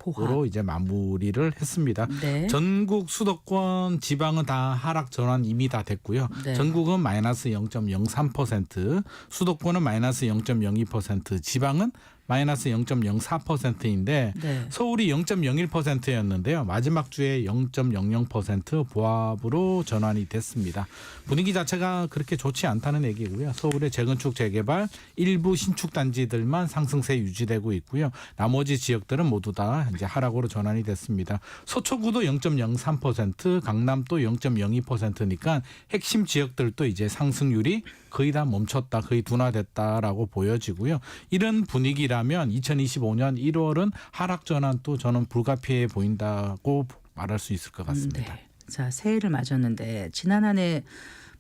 보합으로 이제 마무리를 했습니다.
네.
전국 수도권 지방은 다 하락 전환 이미 다 됐고요.
네.
전국은 마이너스 0.03%, 수도권은 마이너스 0.02%, 지방은 마이너스 0.04%인데
네.
서울이 0.01%였는데요. 마지막 주에 0.00% 보합으로 전환이 됐습니다. 분위기 자체가 그렇게 좋지 않다는 얘기고요. 서울의 재건축 재개발 일부 신축 단지들만 상승세 유지되고 있고요. 나머지 지역들은 모두 다 이제 하락으로 전환이 됐습니다. 서초구도 0.03%, 강남도 0.02%니까 핵심 지역들도 이제 상승률이 거의 다 멈췄다, 거의 둔화됐다라고 보여지고요. 이런 분위기라면 2025년 1월은 하락 전환도 저는 불가피해 보인다고 말할 수 있을 것 같습니다.
네. 자, 새해를 맞았는데 지난 한 해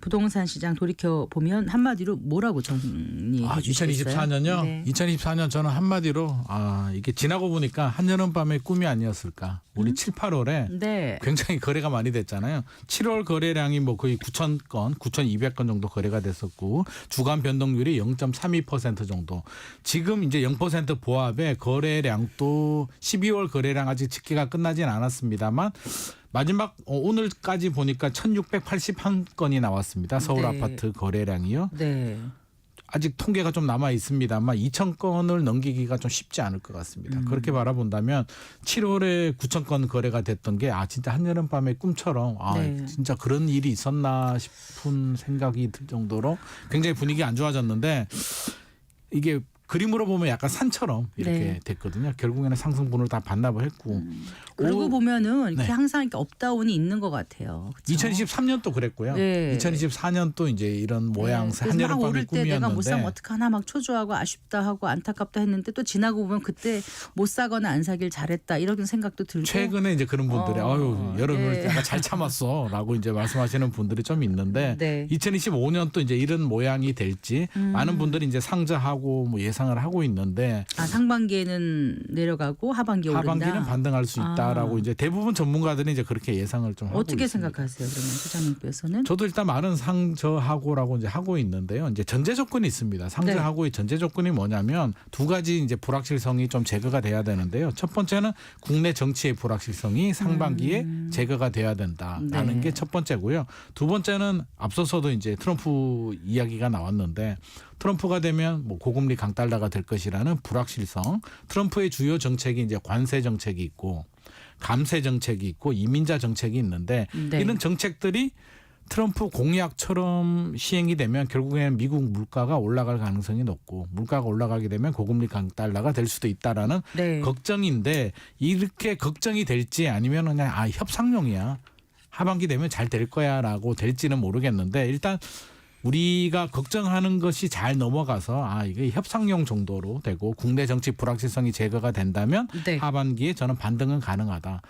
부동산 시장 돌이켜 보면 한마디로 뭐라고 정리해 주시겠어요?
2024년요?
네.
2024년 저는 한마디로 이게 지나고 보니까 한여름밤의 꿈이 아니었을까. 우리 7, 8월에
네.
굉장히 거래가 많이 됐잖아요. 7월 거래량이 뭐 거의 9,000건, 9,200건 정도 거래가 됐었고 주간 변동률이 0.32% 정도. 지금 이제 0% 보합의 거래량도 12월 거래량 아직 집계가 끝나진 않았습니다만 마지막 오늘까지 보니까 1,681건이 나왔습니다. 서울
네.
아파트 거래량이요.
네.
아직 통계가 좀 남아 있습니다만 2,000건을 넘기기가 좀 쉽지 않을 것 같습니다. 그렇게 바라본다면 7월에 9,000건 거래가 됐던 게 진짜 한여름밤의 꿈처럼
네.
진짜 그런 일이 있었나 싶은 생각이 들 정도로 굉장히 분위기 안 좋아졌는데 이게 그림으로 보면 약간 산처럼 이렇게
네.
됐거든요. 결국에는 상승분을 다 반납을 했고.
그러고 보면은 이렇게
네.
항상 이렇게 업다운이 있는 것 같아요. 그쵸?
2023년도 그랬고요.
네.
2024년도 이제 이런 모양새
그래서 막
한여름밤의
오를 때 내가 못 사면
꿈이었는데
어떡하나 막 초조하고 아쉽다 하고 안타깝다 했는데 또 지나고 보면 그때 못 사거나 안 사길 잘했다 이런 생각도 들고
최근에 이제 그런 분들이 여름을
네.
내가 잘 참았어라고 이제 말씀하시는 분들이 좀 있는데
네.
2025년도 이제 이런 모양이 될지 많은 분들이 이제 상저하고 뭐 예상을 하고 있는데
상반기에는 내려가고 하반기에 오른다.
하반기는 반등할 수 있다라고 이제 대부분 전문가들이 이제 그렇게 예상을 좀 하고
어떻게
있습니다.
생각하세요? 그러면 소장님께서는?
저도 일단 말은 상저하고라고 이제 하고 있는데요. 이제 전제 조건이 있습니다. 상저하고의 전제 조건이 뭐냐면 두 가지 이제 불확실성이 좀 제거가 돼야 되는데요. 첫 번째는 국내 정치의 불확실성이 상반기에 제거가 돼야 된다라는
네.
게 첫 번째고요. 두 번째는 앞서서도 이제 트럼프 이야기가 나왔는데 트럼프가 되면 뭐 고금리 강달러가 될 것이라는 불확실성. 트럼프의 주요 정책이 이제 관세 정책이 있고 감세 정책이 있고 이민자 정책이 있는데
네.
이런 정책들이 트럼프 공약처럼 시행이 되면 결국에는 미국 물가가 올라갈 가능성이 높고 물가가 올라가게 되면 고금리 강달러가 될 수도 있다라는
네.
걱정인데 이렇게 걱정이 될지 아니면 그냥 협상용이야. 하반기 되면 잘 될 거야라고 될지는 모르겠는데 일단 우리가 걱정하는 것이 잘 넘어가서 이게 협상용 정도로 되고 국내 정치 불확실성이 제거가 된다면
네.
하반기에 저는 반등은 가능하다.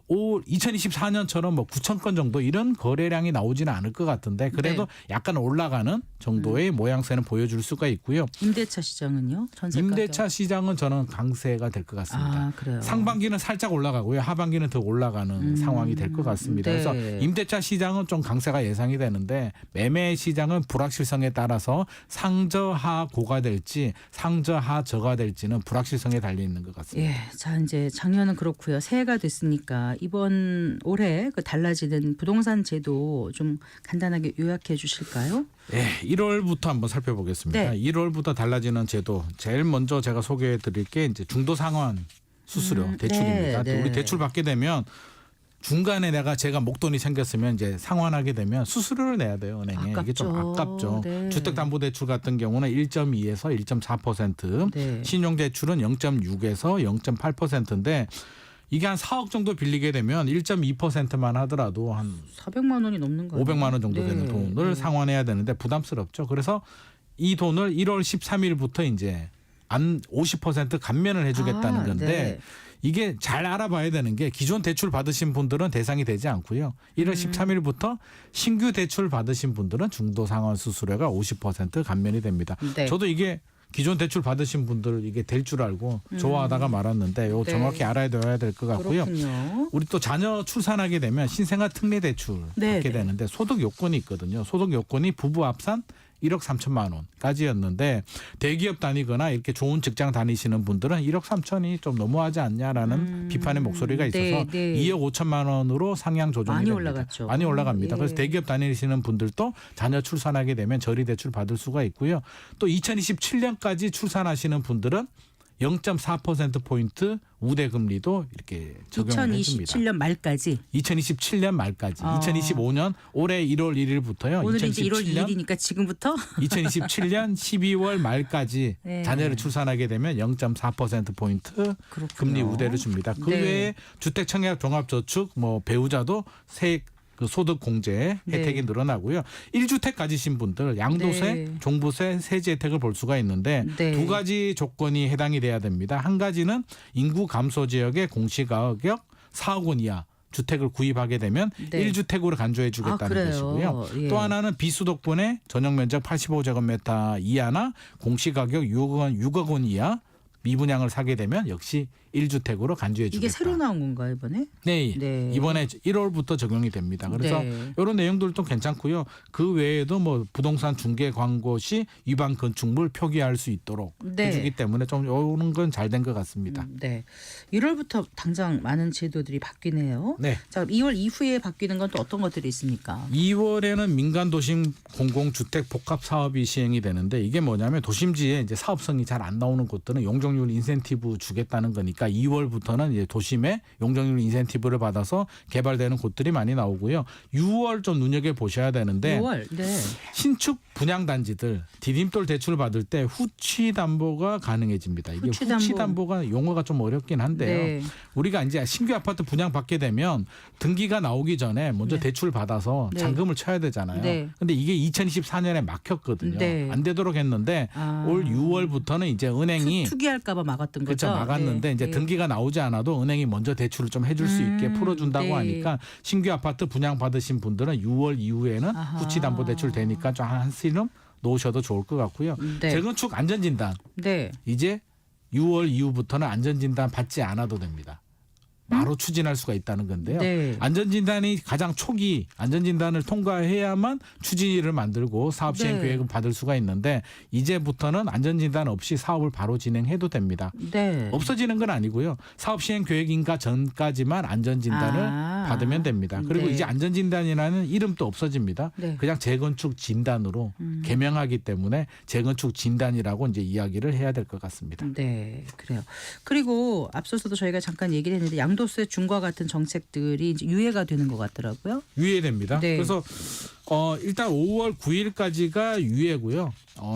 2024년처럼 뭐 9,000건 정도 이런 거래량이 나오지는 않을 것 같은데 그래도
네.
약간 올라가는 정도의 모양새는 보여줄 수가 있고요.
임대차 시장은요? 전세
임대차
가격.
시장은 저는 강세가 될 것 같습니다.
그래요.
상반기는 살짝 올라가고요. 하반기는 더 올라가는 상황이 될 것 같습니다.
네.
그래서 임대차 시장은 좀 강세가 예상이 되는데 매매 시장은 불확실성에 따라서 상저하고가 될지 상저하저가 될지는 불확실성에 달려 있는 것 같습니다.
예, 자 이제 작년은 그렇고요. 새해가 됐으니까 이번 올해 그 달라지는 부동산 제도 좀 간단하게 요약해 주실까요?
네, 1월부터 한번 살펴보겠습니다.
네.
1월부터 달라지는 제도. 제일 먼저 제가 소개해 드릴 게 이제 중도 상환 수수료 대출입니다.
네, 네.
우리 대출 받게 되면 중간에 제가 목돈이 생겼으면 이제 상환하게 되면 수수료를 내야 돼요, 은행에. 이게 좀 아깝죠.
네.
주택담보대출 같은 경우는 1.2에서 1.4%,
네.
신용대출은 0.6에서 0.8%인데 이게 한 4억 정도 빌리게 되면 1.2%만 하더라도 한
400만 원이 넘는 거예요.
500만 원 정도 되는 돈을 상환해야 되는데 부담스럽죠. 그래서 이 돈을 1월 13일부터 이제 50% 감면을 해주겠다는 건데
네.
이게 잘 알아봐야 되는 게 기존 대출 받으신 분들은 대상이 되지 않고요. 1월 13일부터 신규 대출 받으신 분들은 중도 상환 수수료가 50% 감면이 됩니다.
네.
저도 이게 기존 대출 받으신 분들 이게 될 줄 알고 좋아하다가 말았는데 요
네.
정확히 알아야 될 것 같고요.
그렇군요.
우리 또 자녀 출산하게 되면 신생아 특례 대출
네,
받게
네.
되는데 소득 요건이 있거든요. 소득 요건이 부부 합산 1억 3천만 원까지였는데 대기업 다니거나 이렇게 좋은 직장 다니시는 분들은 1억 3천이 좀 너무하지 않냐라는 비판의 목소리가 있어서
네, 네.
2억 5천만 원으로 상향 조정이
많이
됩니다.
올라갔죠.
많이 올라갑니다.
예.
그래서 대기업 다니시는 분들도 자녀 출산하게 되면 저리 대출 받을 수가 있고요. 또 2027년까지 출산하시는 분들은 0.4%포인트 우대 금리도 이렇게 적용을 해줍니다.
2027년 말까지.
2027년 말까지.
아.
2025년 올해 1월 1일부터요.
오늘이 이제 1월
2027년
2일이니까 지금부터
2027년 12월 말까지
네.
자녀를 출산하게 되면 0.4%포인트
그렇군요.
금리 우대를 줍니다. 그
네.
외에 주택청약 종합저축 배우자도 그 소득 공제 혜택이
네.
늘어나고요. 1주택 가지신 분들 양도세,
네.
종부세, 세제 혜택을 볼 수가 있는데
네.
두 가지 조건이 해당이 돼야 됩니다. 한 가지는 인구 감소 지역의 공시가격 4억 원 이하 주택을 구입하게 되면
네.
1주택으로 간주해 주겠다는
그래요?
것이고요.
예.
또 하나는 비수도권의 전용 면적 85제곱미터 이하나 공시가격 6억 원 이하 미분양을 사게 되면 역시 1주택으로 간주해 주겠다.
이게 새로 나온 건가요 이번에?
네.
네.
이번에 1월부터 적용이 됩니다. 그래서
네.
이런 내용들도 괜찮고요. 그 외에도 뭐 부동산 중개 광고 시 위반 건축물 표기할 수 있도록
네.
해주기 때문에 좀 이런 건 잘 된 것 같습니다.
네. 1월부터 당장 많은 제도들이 바뀌네요.
네.
자, 2월 이후에 바뀌는 건 또 어떤 것들이 있습니까?
2월에는 민간 도심 공공주택 복합 사업이 시행이 되는데 이게 뭐냐면 도심지에 이제 사업성이 잘 안 나오는 곳들은 용적률 인센티브 주겠다는 거니까 2월부터는 이제 도심에 용적률 인센티브를 받아서 개발되는 곳들이 많이 나오고요. 6월 좀 눈여겨 보셔야 되는데
6월. 네.
신축 분양 단지들 디딤돌 대출 받을 때 후취 담보가 가능해집니다. 이게
후취
후취
담보.
담보가 용어가 좀 어렵긴 한데요.
네.
우리가 이제 신규 아파트 분양 받게 되면 등기가 나오기 전에 먼저
네.
대출 받아서
네.
잔금을 쳐야 되잖아요.
네.
근데 이게 2024년에 막혔거든요.
네.
안 되도록 했는데
아.
올 6월부터는 이제 은행이
투기할까 봐 막았던
그렇죠.
거죠.
막았는데
네.
이제
네.
등기가 나오지 않아도 은행이 먼저 대출을 좀 해줄 수 있게 풀어준다고
네.
하니까 신규 아파트 분양 받으신 분들은 6월 이후에는
아하.
후치담보대출 되니까 좀 한시름 놓으셔도 좋을 것 같고요.
네.
재건축 안전진단
네.
이제 6월 이후부터는 안전진단 받지 않아도 됩니다. 바로 추진할 수가 있다는 건데요.
네.
안전진단이 가장 초기 안전진단을 통과해야만 추진위를 만들고 사업시행
네.
계획을 받을 수가 있는데 이제부터는 안전진단 없이 사업을 바로 진행해도 됩니다.
네.
없어지는 건 아니고요. 사업시행 계획인가 전까지만 안전진단을
아.
받으면 됩니다. 그리고
네.
이제 안전진단이라는 이름도 없어집니다.
네.
그냥 재건축 진단으로 개명하기 때문에 재건축 진단이라고 이제 이야기를 해야 될 것 같습니다.
네, 그래요. 그리고 앞서서도 저희가 잠깐 얘기를 했는데 양도세 중과 같은 정책들이 이제 유예가 되는 것 같더라고요.
유예됩니다.
네.
그래서 일단 5월 9일까지가 유예고요.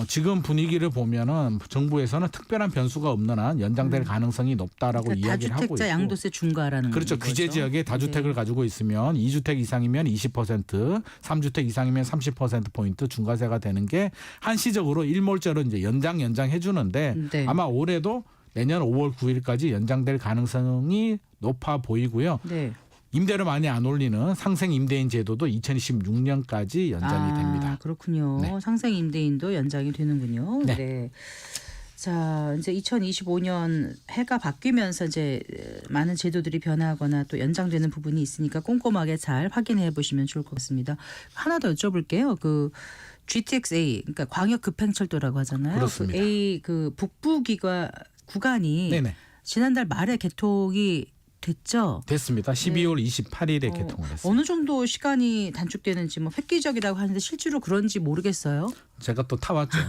지금 분위기를 보면은 정부에서는 특별한 변수가 없는 한 연장될 가능성이 높다라고
그러니까
이야기를 하고 있고.
다주택자 양도세 중과라는
그렇죠.
거죠.
규제 지역에 다주택을
네.
가지고 있으면 2주택 이상이면 20%, 3주택 이상이면 30%포인트 중과세가 되는 게 한시적으로 일몰제로 이제 연장해 주는데
네.
아마 올해도 내년 5월 9일까지 연장될 가능성이 높아 보이고요.
네.
임대료 많이 안 올리는 상생 임대인 제도도 2026년까지 연장이 됩니다.
그렇군요.
네.
상생 임대인도 연장이 되는군요.
네.
자, 이제 2025년 해가 바뀌면서 이제 많은 제도들이 변화하거나 또 연장되는 부분이 있으니까 꼼꼼하게 잘 확인해 보시면 좋을 것 같습니다. 하나 더 여쭤볼게요. 그 GTX-A, 그러니까 광역 급행철도라고 하잖아요.
그렇습니다.
그 A 그 북부 구간이
네네.
지난달 말에 개통이 됐죠.
됐습니다. 12월 28일에 개통을 했습니다.
어느 정도 시간이 단축되는지 뭐 획기적이라고 하는데 실제로 그런지 모르겠어요.
제가 또 타봤죠.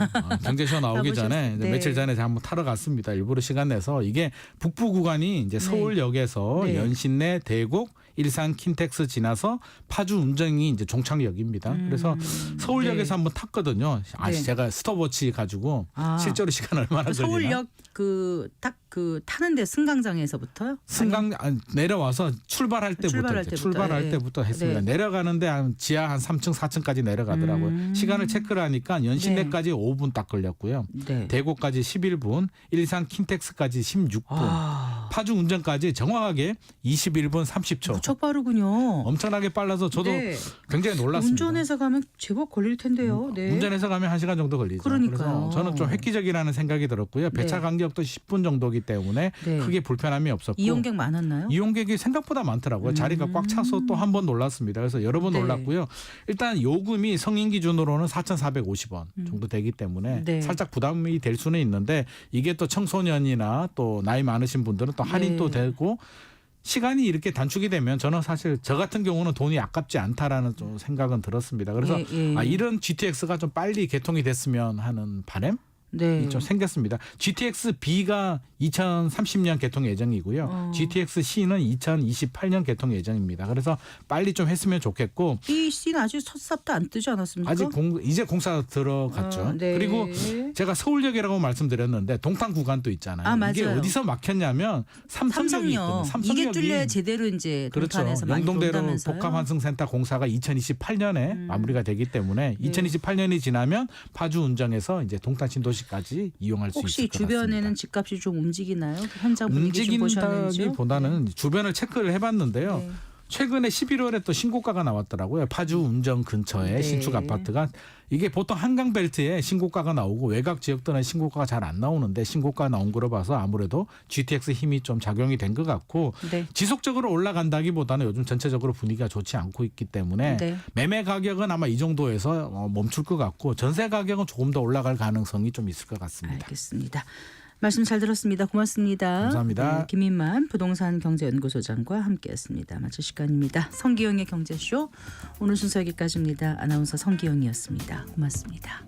경제쇼 나오기 전에 이제
네.
며칠 전에 제가 한번 타러 갔습니다. 일부러 시간 내서 이게 북부 구간이 이제 서울역에서
네.
연신내 대곡 일산 킨텍스 지나서 파주 운정이 이제 종착역입니다. 그래서 서울역에서
네.
한번 탔거든요.
네.
제가 스톱워치 가지고
아.
실제로 시간 얼마나 걸리나.
서울역 딱 타는데 승강장에서부터요?
내려와서 출발할 때부터
출발할 때부터. 예.
했습니다.
네.
내려가는데 한 지하 한 3층 4층까지 내려가더라고요. 시간을 체크를 하니까 연신내까지 5분 딱 걸렸고요.
네.
대구까지 11분, 일산 킨텍스까지 16분, 파주 운전까지 정확하게 21분 30초.
무척 빠르군요.
엄청나게 빨라서 저도
네.
굉장히 놀랐습니다.
운전해서 가면 제법 걸릴 텐데요. 네.
운전해서 가면 1시간 정도 걸리죠.
그러니까요.
그래서 저는 좀 획기적이라는 생각이 들었고요. 배차
네.
간격도 10분 정도기 때문에
네.
크게 불편함이 없었고
이용객 많았나요?
이용객이 생각보다 많더라고요. 자리가 꽉 차서 또 한 번 놀랐습니다. 그래서 여러 번
네.
놀랐고요. 일단 요금이 성인 기준으로는 4,450원 정도 되기 때문에
네.
살짝 부담이 될 수는 있는데 이게 또 청소년이나 또 나이 많으신 분들은 또 할인도
네.
되고 시간이 이렇게 단축이 되면 저는 사실 저 같은 경우는 돈이 아깝지 않다라는 좀 생각은 들었습니다. 그래서
예.
이런 GTX가 좀 빨리 개통이 됐으면 하는 바람?
네.
좀 생겼습니다. GTX B가 2030년 개통 예정이고요. GTX C는 2028년 개통 예정입니다. 그래서 빨리 좀 했으면 좋겠고
B, C는 아직 첫 삽도 안 뜨지 않았습니까?
아직 이제 공사 들어갔죠.
네.
그리고 제가 서울역이라고 말씀드렸는데 동탄 구간도 있잖아요.
아, 맞아요.
이게 어디서 막혔냐면 삼성역이 있거든요.
이게 뚫려야 제대로 이제
그렇죠.
동탄에서 많이
영동대로
돈다면서요?
복합환승센터 공사가 2028년에 마무리가 되기 때문에 2028년이 지나면 파주 운정에서 이제 동탄 신도시까지 이용할 수 있을 것
혹시
같습니다.
주변에는 집값이 좀 움직이나요? 현장 분위기 좀 보셨는지요?
움직인다기보다는 주변을 체크를 해봤는데요.
네.
최근에 11월에 또 신고가가 나왔더라고요. 파주 운정 근처에
네.
신축 아파트가 이게 보통 한강 벨트에 신고가가 나오고 외곽 지역들은 신고가가 잘 안 나오는데 신고가 나온 거로 봐서 아무래도 GTX 힘이 좀 작용이 된 것 같고
네.
지속적으로 올라간다기보다는 요즘 전체적으로 분위기가 좋지 않고 있기 때문에
네.
매매 가격은 아마 이 정도에서 멈출 것 같고 전세 가격은 조금 더 올라갈 가능성이 좀 있을 것 같습니다.
알겠습니다. 말씀 잘 들었습니다. 고맙습니다.
감사합니다.
네, 김인만 부동산 경제연구소장과 함께했습니다. 마칠 시간입니다. 성기영의 경제쇼 오늘 순서 여기까지입니다. 아나운서 성기영이었습니다. 고맙습니다.